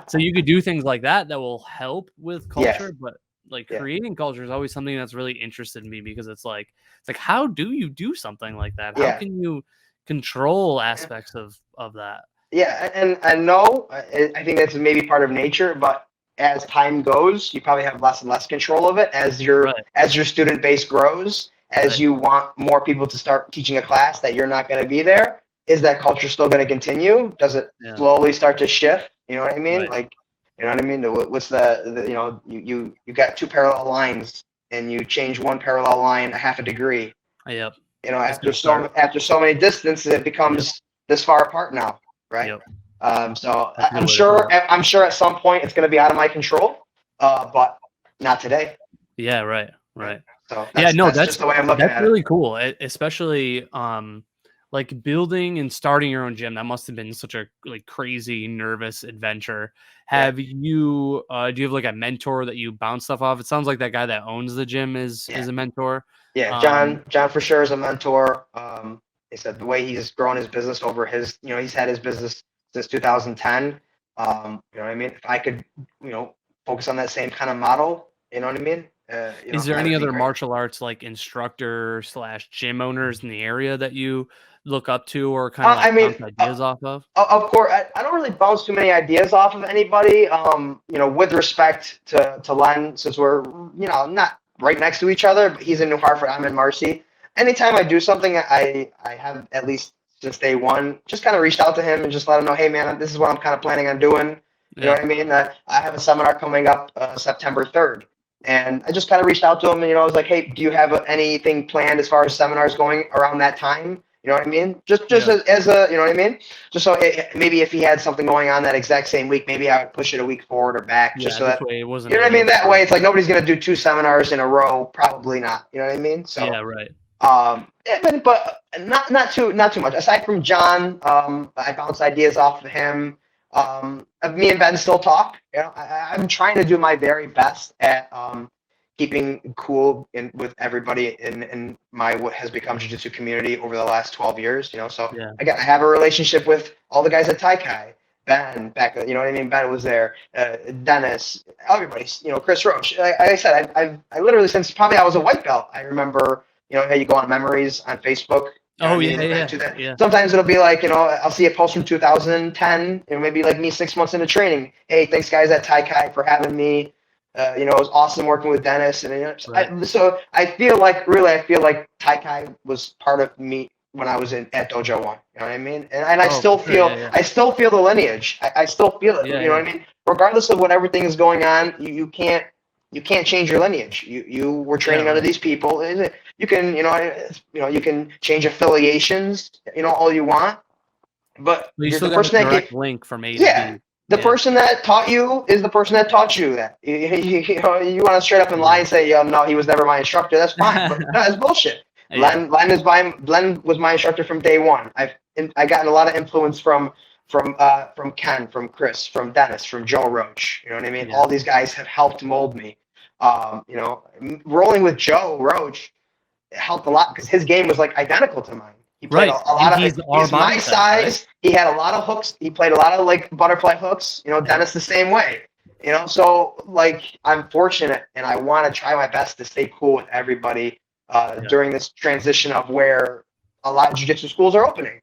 so you could do things like that that will help with Yes. culture, but like Yeah. creating culture is always something that's really interested in me because it's like how do you do something like that? How Yeah. can you control aspects of that? Yeah, and I know I think that's maybe part of nature, but as time goes, you probably have less and less control of it Right, as your student base grows, as right. you want more people to start teaching a class that you're not going to be there. Is that culture still going to continue? Does it Yeah, slowly start to shift? You know what I mean? right. Like, you know what I mean? What's you got two parallel lines and you change one parallel line a half a degree. Yep. It's After gonna start. so many distances, it Yep. becomes this far apart now, right? Yep. So That's a good I'm way to put sure it. I'm sure at some point it's going to be out of my control, but not today, Yeah, right. right? Right. So Yeah, no, that's just the way I'm looking that's at it. really cool, especially like building and starting your own gym. That must have been such a like crazy nervous adventure. Yeah, Have you do you have like a mentor that you bounce stuff off? It sounds like that guy that owns the gym is yeah, a mentor. yeah. Um, John for sure is a mentor. He said the way he's grown his business over he's had his business since 2010. You know what I mean? If I could, focus on that same kind of model, you know what I mean? is there That any would be other great. martial arts like instructor slash gym owners in the area that you look up to or kind of I like mean, bounce ideas off of? of course, I don't really bounce too many ideas off of anybody. With respect to Len, since we're not right next to each other, but he's in New Hartford, I'm in Marcy. Anytime I do something, I have at least since day one just kind of reached out to him and just let him know, hey man, this is what I'm kind of planning on doing. You know Yeah. what I mean? I have a seminar coming up September 3rd. And I just kind of reached out to him and, I was like, hey, do you have anything planned as far as seminars going around that time? You know what I mean? Just Yeah. as a, you know what I mean? Just so maybe if he had something going on that exact same week, maybe I would push it a week forward or back, just Yeah, so this that way it wasn't you know what I mean. a That way, it's like nobody's gonna do 2 seminars in a row. Probably not. You know what I mean? So, yeah, right. yeah, but not too much. Aside from John, I bounce ideas off of him. Me and Ben still talk. I'm trying to do my very best at keeping cool with everybody in my what has become jiu-jitsu community over the last 12 years. So Yeah. again, I have a relationship with all the guys at Taikai. Ben back, you know what I mean. Ben was there. Dennis, everybody. Chris Roach. Like I said, I literally since probably I was a white belt. I remember how you go on memories on Facebook. You know what Oh I yeah, mean? yeah, To that. yeah. Sometimes it'll be like, I'll see a post from 2010, maybe like me 6 months into training. Hey, thanks guys at Taikai for having me. It was awesome working with Dennis, and Right. so I feel like Taikai was part of me when I was at Dojo One. You know what I mean? And I Oh, still for sure. Yeah, feel yeah. I still feel the lineage. I still feel it. Yeah, You know yeah. what I mean? Regardless of what everything is going on, you can't change your lineage. You were Yeah, training under right. these people. You can you can change affiliations. All you want, but But you you're still the got a person that direct get link from A to yeah. B. The Yeah. person that taught you is the person that taught you that. You want to straight up and lie Yeah. and say, no, he was never my instructor. That's fine, but no, it's bullshit. Yeah. Len was my instructor from day one. I gotten a lot of influence from Ken, from Chris, from Dennis, from Joe Roach. You know what I mean? Yeah. All these guys have helped mold me. Rolling with Joe Roach helped a lot because his game was like identical to mine. He played Right. a lot And of. he's our He's my body type, right? size. He had a lot of hooks. He played a lot of like butterfly hooks. Dennis the same way. So like I'm fortunate, and I want to try my best to stay cool with everybody during this transition of where a lot of jiu-jitsu schools are opening.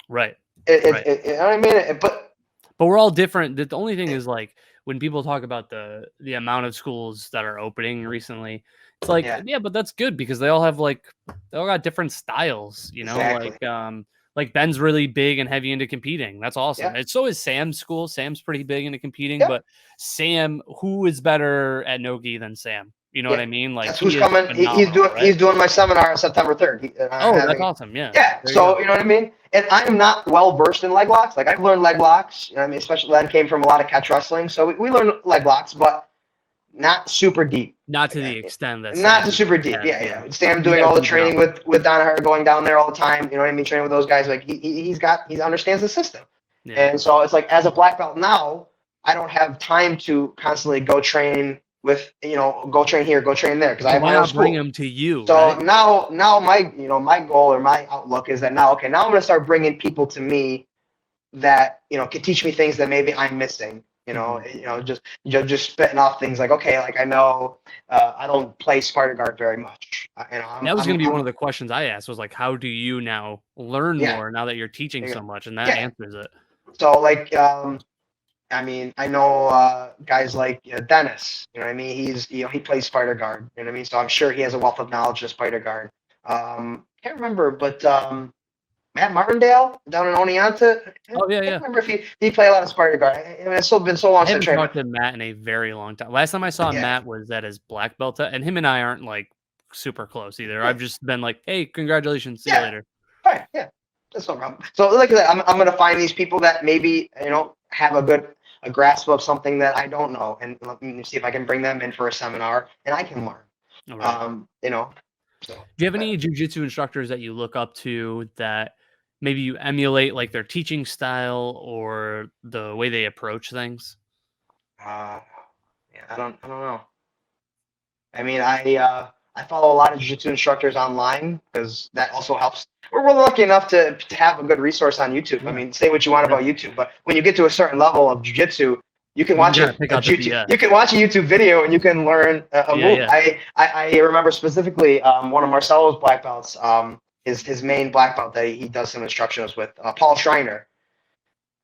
Right. You know what I mean? But we're all different. The only thing is like when people talk about the amount of schools that are opening recently, it's like, yeah, but that's good because they all got different styles, Exactly. like Ben's really big and heavy into competing. That's awesome. Yeah. And so is Sam's school. Sam's pretty big into competing, Yeah. but Sam, who is better at no-gi than Sam? You know what I mean? Like that's who's coming. He's doing my seminar on September 3rd. That's awesome. Yeah. Yeah. So you know what I mean? And I'm not well versed in leg locks. Like I've learned leg locks. You know what I mean? Especially Len came from a lot of catch wrestling, so we learned leg locks, but not super deep. Not to the extent that. Not to super deep. Yeah. Sam doing all the training with Donaher, going down there all the time. You know what I mean? Training with those guys. Like he understands the system. Yeah. And so it's like as a black belt now, I don't have time to constantly go train with go train here, go train there because I have my own school. Bring them to you. So right? now my goal or my outlook is that now I'm going to start bringing people to me that can teach me things that maybe I'm missing. Just spitting off things like, okay, like I know I don't play Spider Guard very much. That was going to be one of the questions I asked was like, how do you now learn more now that you're teaching so much? And that answers it. So like, I mean, I know guys like Dennis. You know what I mean? He plays Spider Guard. You know what I mean? So I'm sure he has a wealth of knowledge of Spider Guard. Can't remember, but Matt Martindale down in Oneonta. Oh yeah, I can't remember if he played a lot of Spider Guard. I mean, it's been so long since I haven't talked to Matt in a very long time. Last time I saw Matt was at his black belt, and him and I aren't like super close either. I've just been like, hey, congratulations, see you later. All right, yeah. That's no problem. So like that, I'm going to find these people that maybe have a grasp of something that I don't know, and let me see if I can bring them in for a seminar and I can learn. Right. So, do you have any jiu-jitsu instructors that you look up to that maybe you emulate, like their teaching style or the way they approach things? I don't know. I mean, I follow a lot of jiu-jitsu instructors online because that also helps. We're lucky enough to have a good resource on YouTube. I mean, say what you want about YouTube, but when you get to a certain level of jiu-jitsu, you can watch you can watch a YouTube video and you can learn a move. Yeah. I remember specifically one of Marcelo's black belts, his main black belt that he does some instructions with, Paul Schreiner.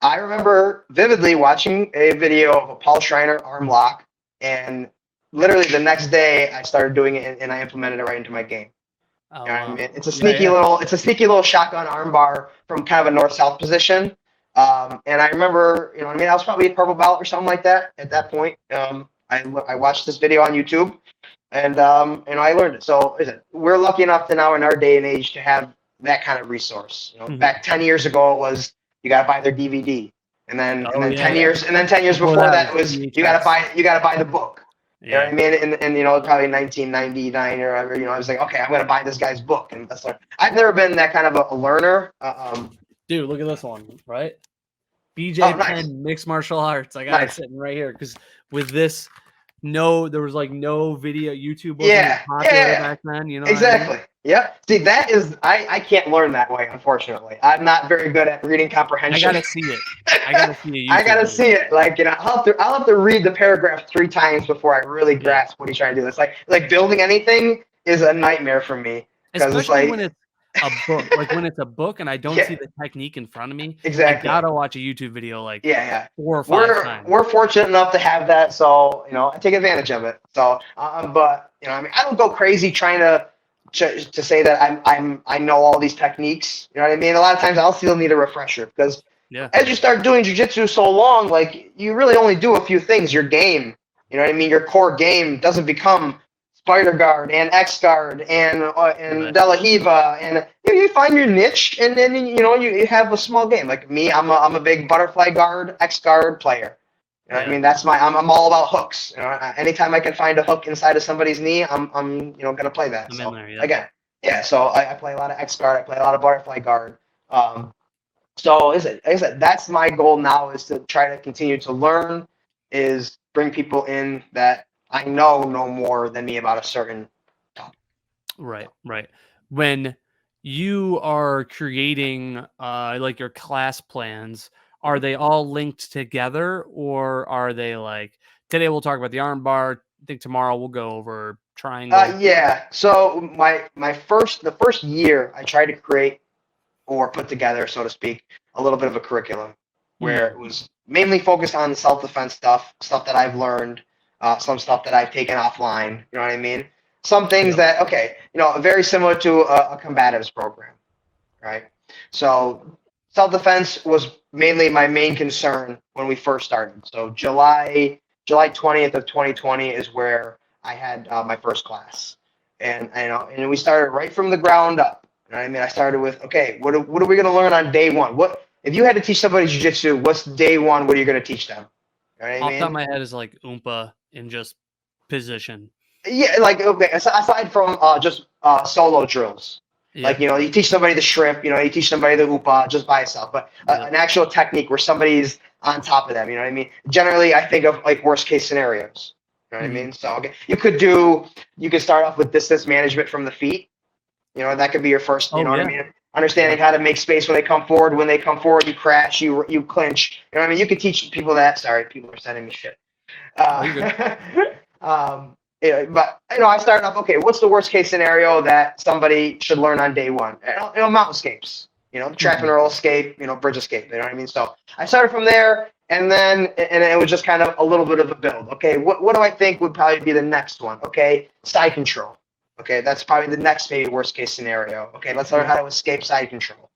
I remember vividly watching a video of a Paul Schreiner arm lock, and literally the next day I started doing it and I implemented it right into my game. Oh, I mean? It's a sneaky little shotgun arm bar from kind of a north-south position. And I remember, I was probably a purple belt or something like that at that point. I watched this video on YouTube, and I learned it. So we're lucky enough to now in our day and age to have that kind of resource. Back 10 years ago, it was you got to buy their DVD, and then 10 years before that it was you got to buy the book. You know what I mean? And probably 1999 or whatever, I was like, okay, I'm going to buy this guy's book. And that's I've never been that kind of a learner. Dude, look at this one, right? BJ Penn, mixed martial arts. I got it sitting right here because with this, there was like no video. YouTube wasn't popular back then. Exactly. I mean? Yeah. See, that is, I can't learn that way, unfortunately. I'm not very good at reading comprehension. I gotta see it. I gotta see it. I gotta see it. Like, I'll have to read the paragraph 3 times before I really grasp what he's trying to do. It's like building anything is a nightmare for me. Especially when it's a book, like when it's a book and I don't see the technique in front of me. Exactly. I gotta watch a YouTube video 4 or 5 times. We're fortunate enough to have that, so I take advantage of it. So, but I don't go crazy trying to say that I know all these techniques. You know what I mean? A lot of times I'll still need a refresher because as you start doing jiu-jitsu so long, like you really only do a few things. Your game, you know what I mean? Your core game doesn't become Spider Guard and X Guard and De La Hiva, and you find your niche, and then you have a small game. Like me, I'm a big Butterfly Guard, X Guard player. You know what I mean? That's I'm all about hooks. Anytime I can find a hook inside of somebody's knee, I'm gonna play that. So, again, Yeah, so I play a lot of X guard. I play a lot of butterfly guard. So like I said, that's my goal now is to try to continue to learn, is bring people in that I know more than me about a certain topic. Right, right. When you are creating like your class plans, are they all linked together, or are they like today we'll talk about the arm bar, I think tomorrow we'll go over triangle? Yeah. So the first year I tried to create or put together, so to speak, a little bit of a curriculum where Mm, it was mainly focused on self defense stuff that I've learned, some stuff that I've taken offline. You know what I mean? Some things yep. that okay, very similar to a combatives program, right? So self defense was mainly my main concern when we first started. So July 20th of 2020 is where I had my first class, and we started right from the ground up. You know what I mean? I started with okay, what are we going to learn on day one? What if you had to teach somebody jujitsu? What's day one? What are you going to teach them? You know what I Off the top of mean? my head is like Oompa and just position. Yeah, like okay, aside from just solo drills, like Yep. you teach somebody the shrimp, you teach somebody the upa just by itself, but Yep. an actual technique where somebody's on top of them. You know what I mean? Generally, I think of like worst case scenarios. You know what I Hmm. mean? So okay, you could start off with distance management from the feet. That could be your first. You Oh know what I yeah. mean? Yeah. Understanding how to make space when they come forward. When they come forward, you crash, you clinch. You know what I mean? You could teach people that. Sorry, people are sending me shit. Oh, you're good. Uh, but I started off. Okay, what's the worst case scenario that somebody should learn on day one? Mountain escapes. Trap and Hmm. roll escape. Bridge escape. You know what I mean? So I started from there, and it was just kind of a little bit of a build. Okay, what do I think would probably be the next one? Okay, side control. Okay, that's probably the next maybe worst case scenario. Okay, let's learn Yep. how to escape side control.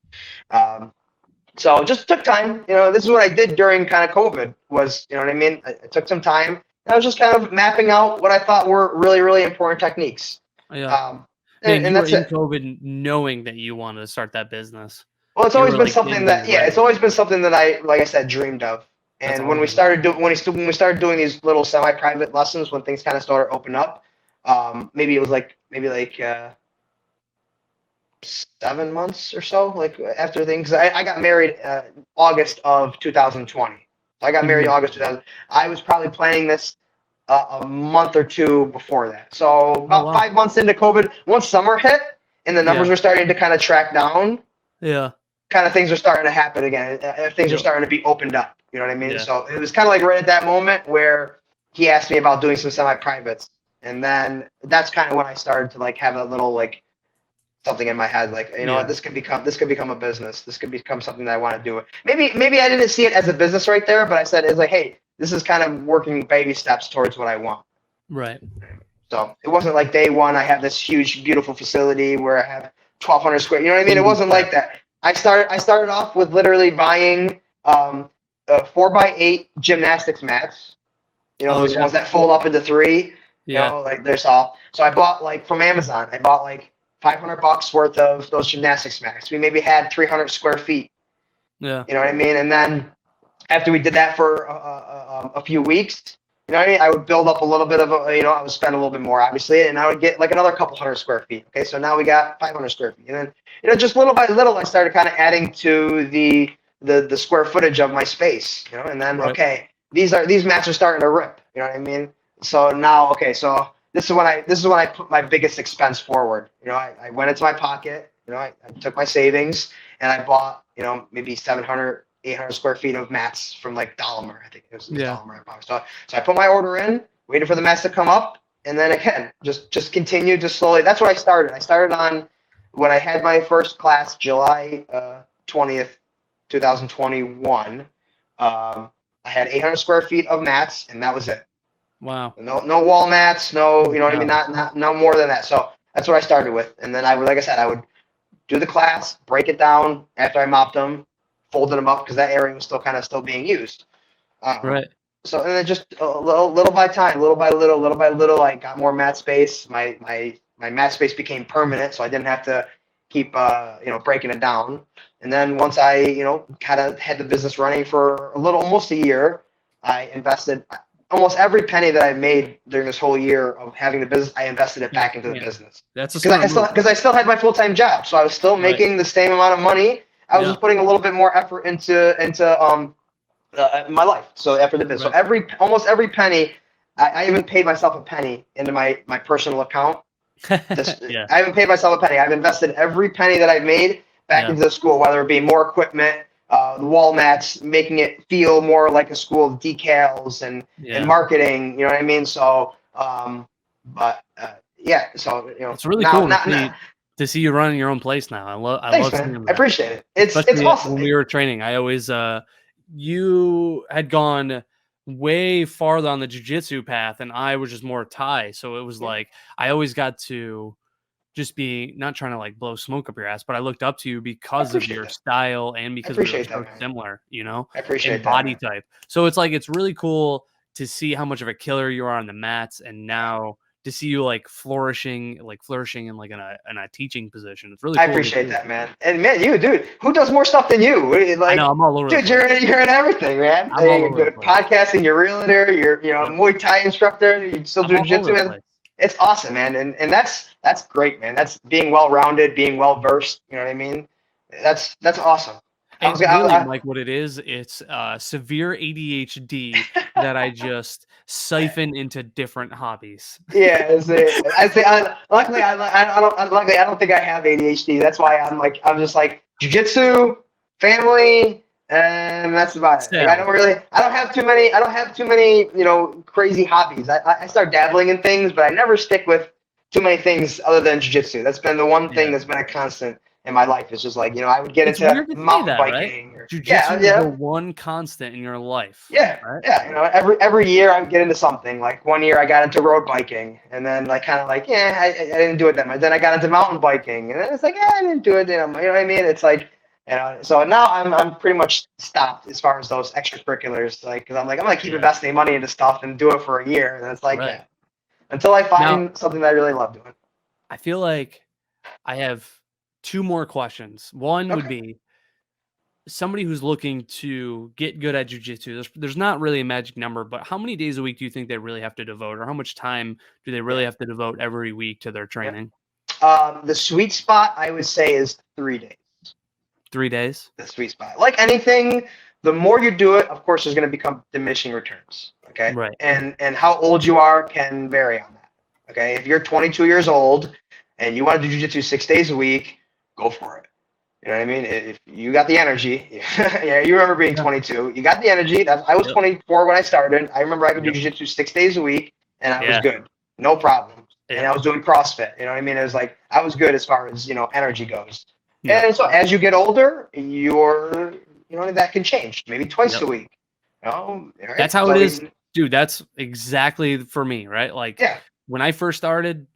Um, so it just took time. This is what I did during kind of COVID was, you know what I mean? I took some time. I was just kind of mapping out what I thought were really, really important techniques. Yeah. Um, Man, and you were that's in it. COVID knowing that you wanted to start that business. Well, it's You always were been like something getting that, things yeah, it's ready. always been something that like I said, dreamed of. That's And when we awesome. started doing, when we started doing these little semi-private lessons, when things kind of started open up, maybe it was maybe like 7 months or so, like after things. I got married August of 2020. So I got married Mhm. August 2000. I was probably planning this a month or two before that. So Oh about wow. 5 months into COVID, once summer hit and the numbers Yeah. were starting to kind of track down, Yeah. kind of things are starting to happen again. Things are Yep. starting to be opened up. You know what I mean? Yeah. So it was kind of like right at that moment where he asked me about doing some semi-privates. And then that's kind of when I started to like have a little like something in my head like Yeah. this could become a business, this could become something that I want to do. Maybe I didn't see it as a business right there, but I said it's like, hey, this is kind of working baby steps towards what I want. Right. So it wasn't like day one I have this huge beautiful facility where I have 1,200 square, you know what I mean? It Baby wasn't like steps. that. I started off with literally buying 4x8 gymnastics mats, Oh those yeah. ones that fold up into three, Yeah. like there's all. So I bought like from Amazon. I bought like $500 worth of those gymnastics mats. We maybe had 300 square feet. Yeah. You know what I mean? And then after we did that for a few weeks, you know what I mean? I would build up a little bit of I would spend a little bit more, obviously, and I would get like another couple hundred square feet. Okay, so now we got 500 square feet, and then just little by little, I started kind of adding to the square footage of my space. And then Right. okay, these mats are starting to rip. You know what I mean? So now, okay, so this is when I put my biggest expense forward. I went into my pocket. I took my savings and I bought maybe 700 800 square feet of mats from like Dahmer. I think it was Yeah. Dahmer I bought. So I put my order in, waited for the mats to come up, and then again, just continued to slowly. That's where I started. I started on when I had my first class, July 20th, 2021. I had 800 square feet of mats, and that was it. Wow. No wall mats, no, you know what I mean, Yeah. not no more than that. So that's what I started with, and then like I said, I would do the class, break it down after I mopped them, folded them up because that area was still being used. Um, Right. so and then just little by time, little by little, I got more mat space. My mat space became permanent, so I didn't have to keep breaking it down. And then once I kind of had the business running for a little almost a year, I invested. almost every penny that I made during this whole year of having the business, I invested it back into the business. That's a smart move. Because I still had my full-time job, so I was still making the same amount of money. I was just putting a little bit more effort into my life. So after the business, so almost every penny, I even paid myself a penny into my personal account. I haven't paid myself a penny. I've invested every penny that I've made back into the school, whether it be more equipment, the wall mats, making it feel more like a school, decals and marketing. You know what I mean? So, so it's really cool to see you running your own place now. I love seeing that. I appreciate it. It's awesome. When we were training, I always you had gone way farther on the jiu-jitsu path, and I was just more Thai. So it was like I always got to just be not trying to like blow smoke up your ass, but I looked up to you because of your style and because we were so similar, you know, in body type. So it's like it's really cool to see how much of a killer you are on the mats, and now to see you like flourishing in like in a teaching position. It's really cool. I appreciate that, man. And man, you dude, who does more stuff than you? Like, I know, I'm all over. Dude, you're in everything, man. You're good at podcasting, you're a realtor, you're Muay Thai instructor, you still do jiu-jitsu, man. It's awesome, man. And that's great, man. That's being well-rounded, being well-versed, you know what I mean? That's awesome. And really, Mike, what it is, it's severe ADHD that I just siphon into different hobbies. Yeah, luckily I don't think I have ADHD. That's why I'm just like jiu-jitsu, family, and that's about it. Like, I don't have too many, crazy hobbies. I start dabbling in things, but I never stick with too many things other than jiu-jitsu. That's been the one thing that's been a constant in my life. It's just like, I would get into mountain biking. Right? Jiu-jitsu is the one constant in your life. Yeah, right? Yeah. Every year I would get into something. Like one year I got into road biking, and then I didn't do it that much. Then I got into mountain biking, and then it's like, I didn't do it. You know what I mean? It's like, so now I'm pretty much stopped as far as those extracurriculars. Like, because I'm gonna keep investing money into stuff and do it for a year, and it's like until I find something that I really love doing. I feel like I have two more questions. One would be somebody who's looking to get good at jiu-jitsu. There's not really a magic number, but how many days a week do you think they really have to devote, or how much time do they really have to devote every week to their training? The sweet spot, I would say, is 3 days. 3 days? The sweet spot. Like anything, the more you do it, of course, there's going to become diminishing returns. Okay. Right. And how old you are can vary on that. Okay. If you're 22 years old and you want to do jiu-jitsu 6 days a week, go for it. You know what I mean? If you got the energy, you remember being 22. You got the energy. I was 24 when I started. I remember I could do jiu-jitsu 6 days a week, and I was good, no problem. And I was doing CrossFit. You know what I mean? It was like I was good as far as energy goes. Yeah. And so as you get older, that can change. Maybe twice a week. That's how it is, dude. That's exactly for me, right? Like when I first started,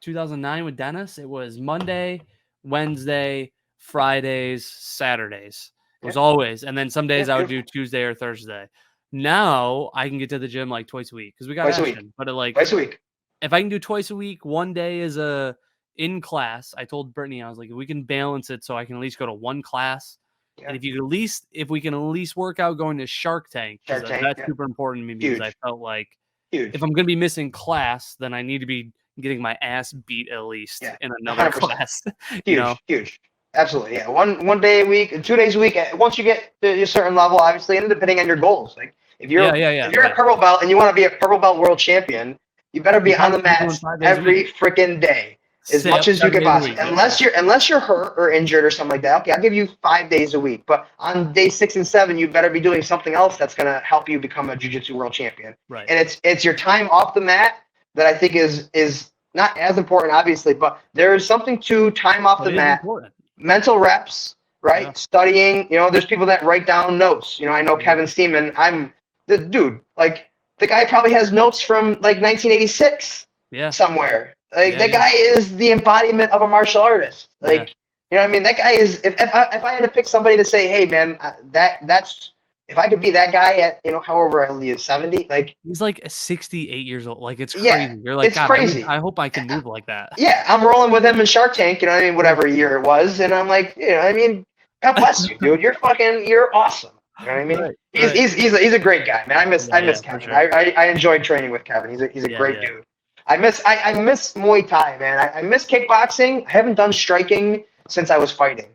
2009 with Dennis, it was Monday, Wednesday, Fridays, Saturdays. It was always, and then some days I would do Tuesday or Thursday. Now I can get to the gym like twice a week because we got action. But twice a week. If I can do twice a week, one day is in class. I told Brittany, I was like, if we can balance it so I can at least go to one class. Yeah. And if we can at least work out going to Shark Tank, that's super important to me because I felt like if I'm going to be missing class, then I need to be getting my ass beat at least in another 100%. Class. Huge. Absolutely. Yeah. One day a week, 2 days a week. Once you get to a certain level, obviously, and depending on your goals, like if you're a purple belt and you want to be a purple belt world champion, you better be on the mat every freaking day. As much as you can possibly, unless you're hurt or injured or something like that. Okay, I'll give you 5 days a week, but on day 6 and 7, you better be doing something else that's going to help you become a jiu-jitsu world champion. Right. And it's your time off the mat that I think is not as important, obviously, but there is something to time off the mat. Important. Mental reps, right? Yeah. Studying. There's people that write down notes. I know Kevin Steeman. I'm the dude. Like the guy probably has notes from like 1986. Somewhere. Like that guy is the embodiment of a martial artist. Like, you know what I mean? That guy is. If I had to pick somebody to say, hey man, that's if I could be that guy at however old he is, 70, like he's like 68 years old. Like it's crazy. You're like, it's crazy. I hope I can move like that. Yeah, I'm rolling with him in Shark Tank. Whatever year it was, and I'm like, I mean, God bless you, dude. You're awesome. You know what I mean? Right, He's a great guy, man. I miss Kevin. Sure. I enjoyed training with Kevin. He's a great dude. I miss Muay Thai, man. I miss kickboxing. I haven't done striking since I was fighting.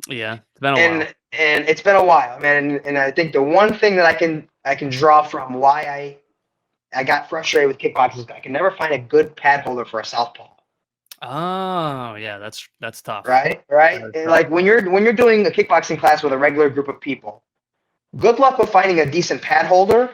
Yeah, it's been a while. And it's been a while, man. And I think the one thing that I can draw from why I got frustrated with kickboxing is I can never find a good pad holder for a southpaw. Oh yeah, that's tough. Right. Like when you're doing a kickboxing class with a regular group of people, good luck with finding a decent pad holder,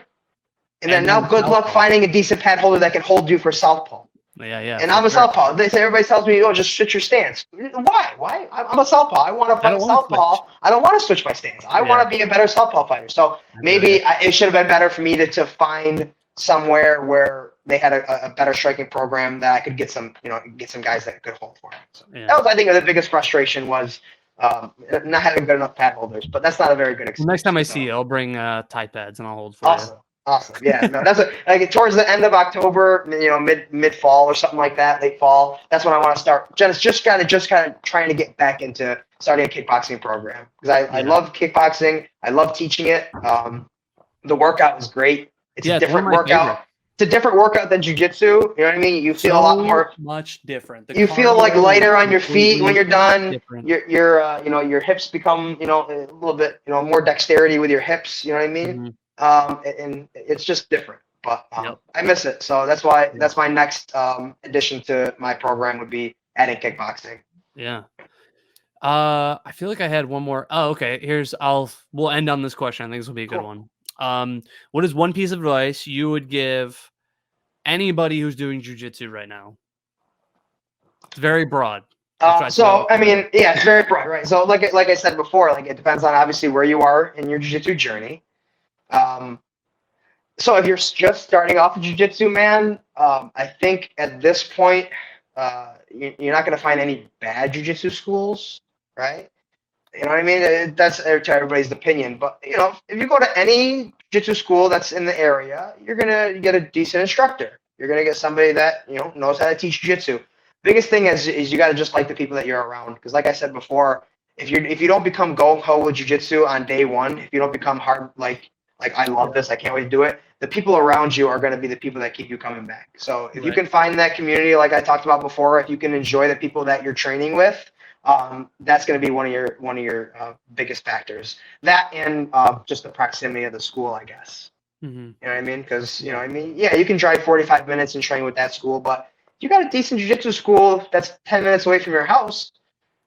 and then now good luck finding a decent pad holder that can hold you for southpaw. Yeah. And I'm a southpaw. Everybody tells me, "Oh, just switch your stance." Why? I'm a southpaw. I want to fight southpaw. I don't want to switch my stance. I want to be a better southpaw fighter. So maybe it should have been better for me to find somewhere where they had a better striking program that I could get some guys that could hold for me. So that was, I think, the biggest frustration was not having good enough pad holders. But that's not a very good experience. Next time I see you, I'll bring Thai pads and I'll hold for you. Awesome. Yeah, no, that's like towards the end of October, mid fall or something like that, late fall. That's when I want to start. Just kind of trying to get back into starting a kickboxing program because I love kickboxing. I love teaching it. The workout is great. It's a different workout. Favorite. It's a different workout than jiu-jitsu. You know what I mean? You feel a lot more much different. You feel like lighter on your feet when you're done. Your hips become a little bit more dexterity with your hips. You know what I mean? Mm-hmm. And it's just different, but I miss it. So that's why that's my next addition to my program would be adding kickboxing. Yeah. I feel like I had one more. Oh, okay. We'll end on this question. I think this will be a good one. What is one piece of advice you would give anybody who's doing jiu-jitsu right now? It's very broad. It's very broad, right? So like I said before, like it depends on obviously where you are in your jiu-jitsu journey. So if you're just starting off in jiu-jitsu, man, I think at this point, you're not going to find any bad jiu-jitsu schools, right? You know what I mean? That's to everybody's opinion. But, if you go to any jiu-jitsu school that's in the area, you're going to get a decent instructor. You're going to get somebody that, knows how to teach jiu-jitsu. Biggest thing is you got to just like the people that you're around. Because like I said before, if you don't become gung-ho with jiu-jitsu on day one, if you don't become hard, like I love this, I can't wait to do it, the people around you are going to be the people that keep you coming back. So if you can find that community, like I talked about before, if you can enjoy the people that you're training with, that's going to be one of your biggest factors. That and just the proximity of the school, I guess. Mm-hmm. You know what I mean? Because you can drive 45 minutes and train with that school, but if you got a decent jiu-jitsu school that's 10 minutes away from your house,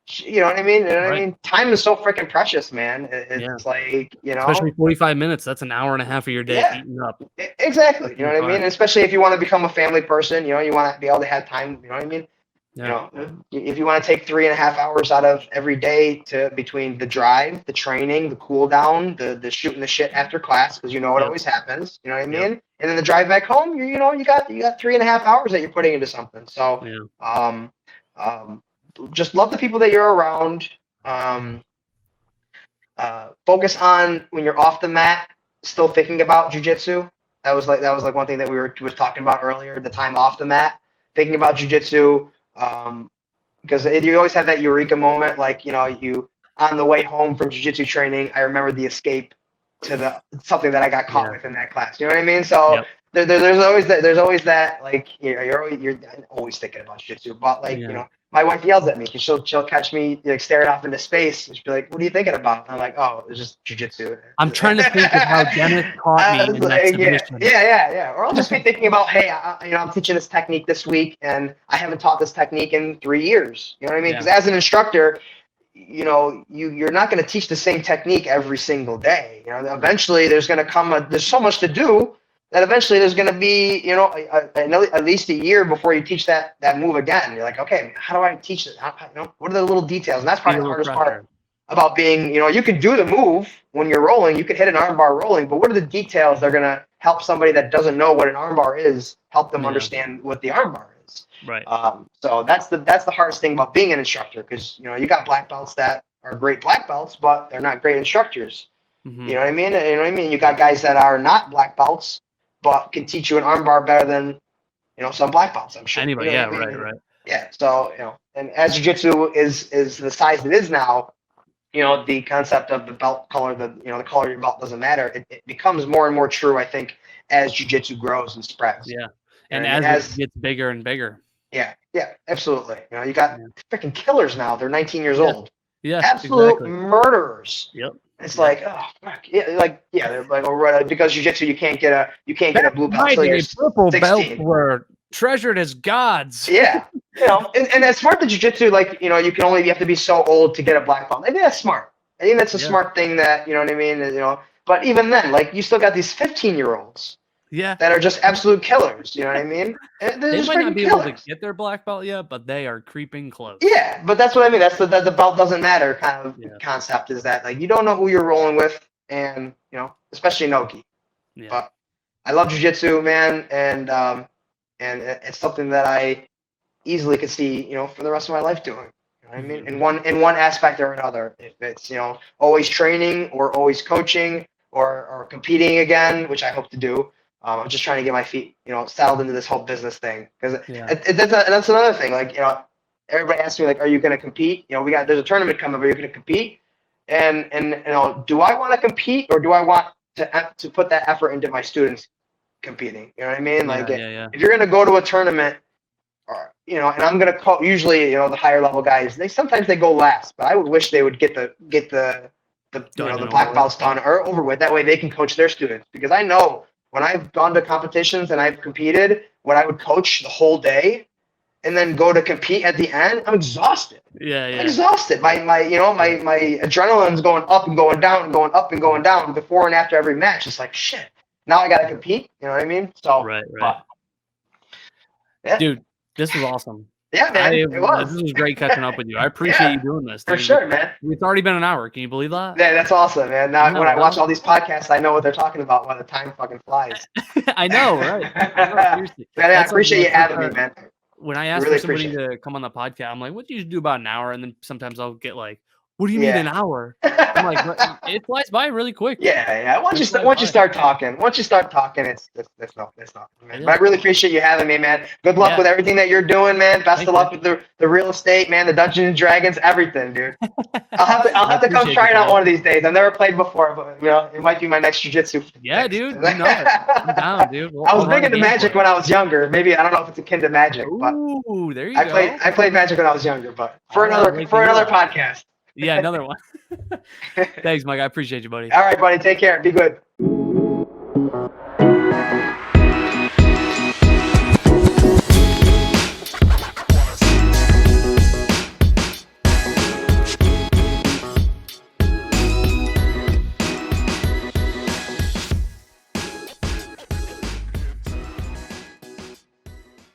you know what I mean? I mean, time is so freaking precious, man. It's like, especially 45 minutes. That's an hour and a half of your day eaten up. Exactly. You know what I mean? And especially if you want to become a family person, you want to be able to have time. You know what I mean? Yeah. If you want to take 3.5 hours out of every day between the drive, the training, the cool down, the shooting the shit after class, because it always happens. You know what I mean? Yep. And then the drive back home, you got 3.5 hours that you're putting into something. So, just love the people that you're around. Focus on when you're off the mat, still thinking about jiu-jitsu. That was like one thing that we were talking about earlier. The time off the mat, thinking about jiu-jitsu. Because you always have that eureka moment, like you on the way home from jiu-jitsu training. I remember the escape to something that I got caught with in that class. You know what I mean? So there's always that like you're always thinking about jiu-jitsu, but like my wife yells at me because she'll catch me like staring off into space and she'll be like, "What are you thinking about?" And I'm like, "Oh, it's just jiu-jitsu." I'm trying to think of how Dennis caught me in that submission. Yeah. Or I'll just be thinking about, hey, I'm teaching this technique this week and I haven't taught this technique in 3 years. You know what I mean? Because as an instructor, you're not going to teach the same technique every single day. Eventually there's going to there's so much to do that eventually there's going to be, at least a year before you teach that move again. You're like, okay, how do I teach it? What are the little details? And that's probably the hardest part about being, you can do the move when you're rolling. You could hit an armbar rolling, but what are the details that are going to help somebody that doesn't know what an armbar is, help them understand what the armbar is? Right. So that's the hardest thing about being an instructor, because, you got black belts that are great black belts, but they're not great instructors. Mm-hmm. You know what I mean? You got guys that are not black belts, but can teach you an armbar better than, some black belts, I'm sure. Anybody, right. Yeah, so, and as jiu-jitsu is the size it is now, the concept of the belt color, the color of your belt doesn't matter. It becomes more and more true, I think, as jiu-jitsu grows and spreads. Yeah. And as it gets bigger and bigger. Yeah, absolutely. You got freaking killers now. They're 19 years old. Yeah, absolute murderers. Yep. It's like, oh fuck, yeah, they're like, right, because jiu-jitsu you can't get a blue belt until you're 16. Purple belts were treasured as gods. Yeah, and as smart the jiu-jitsu, like you have to be so old to get a black belt. Maybe that's smart. I think that's a smart thing that you know what I mean. But even then, like you still got these 15-year-olds. Yeah. That are just absolute killers. You know what I mean? They might not be able to get their black belt yet, but they are creeping close. Yeah, but that's what I mean. That's the belt doesn't matter kind of concept is that like you don't know who you're rolling with, and especially Noki. Yeah. But I love jiu-jitsu, man, and it's something that I easily could see for the rest of my life doing. You know what I mean? In one aspect or another. If it's always training or always coaching or competing again, which I hope to do. I'm just trying to get my feet, settled into this whole business thing because that's another thing. Like, everybody asks me like, "Are you going to compete?" There's a tournament coming up. Are you going to compete? And do I want to compete or do I want to put that effort into my students competing? You know what I mean? Like, if you're going to go to a tournament, or and I'm going to usually the higher level guys. Sometimes they go last, but I would wish they would get the black belts done or over with. That way they can coach their students because I know. When I've gone to competitions and I've competed, when I would coach the whole day and then go to compete at the end, I'm exhausted. Yeah. I'm exhausted. My adrenaline's going up and going down and going up and going down before and after every match. It's like, shit, now I got to compete. You know what I mean? So, right. Dude, this was awesome. Yeah, man, it was. This was great catching up with you. I appreciate you doing this. For sure, man. It's already been an hour. Can you believe that? Yeah, that's awesome, man. Now, when I watch all these podcasts, I know what they're talking about when the time fucking flies. I know, right? Seriously. Man, I appreciate you having me, man. When I ask for somebody to come on the podcast, I'm like, what do you do about an hour? And then sometimes I'll get like, what do you mean an hour? I'm like, it flies by really quick. Yeah. Once you start talking, it's not. Man. But I really appreciate you having me, man. Good luck with everything that you're doing, man. Best of luck with the real estate, man. The Dungeons and Dragons, everything, dude. I'll have to come try it out one of these days. I've never played before, but it might be my next jiu-jitsu. Yeah, dude. I'm down, dude. I was big into Magic when I was younger. Maybe I don't know if it's akin to Magic, but there you go. I played Magic when I was younger, but for another podcast. Yeah, another one. Thanks, Mike. I appreciate you, buddy. All right, buddy. Take care. Be good.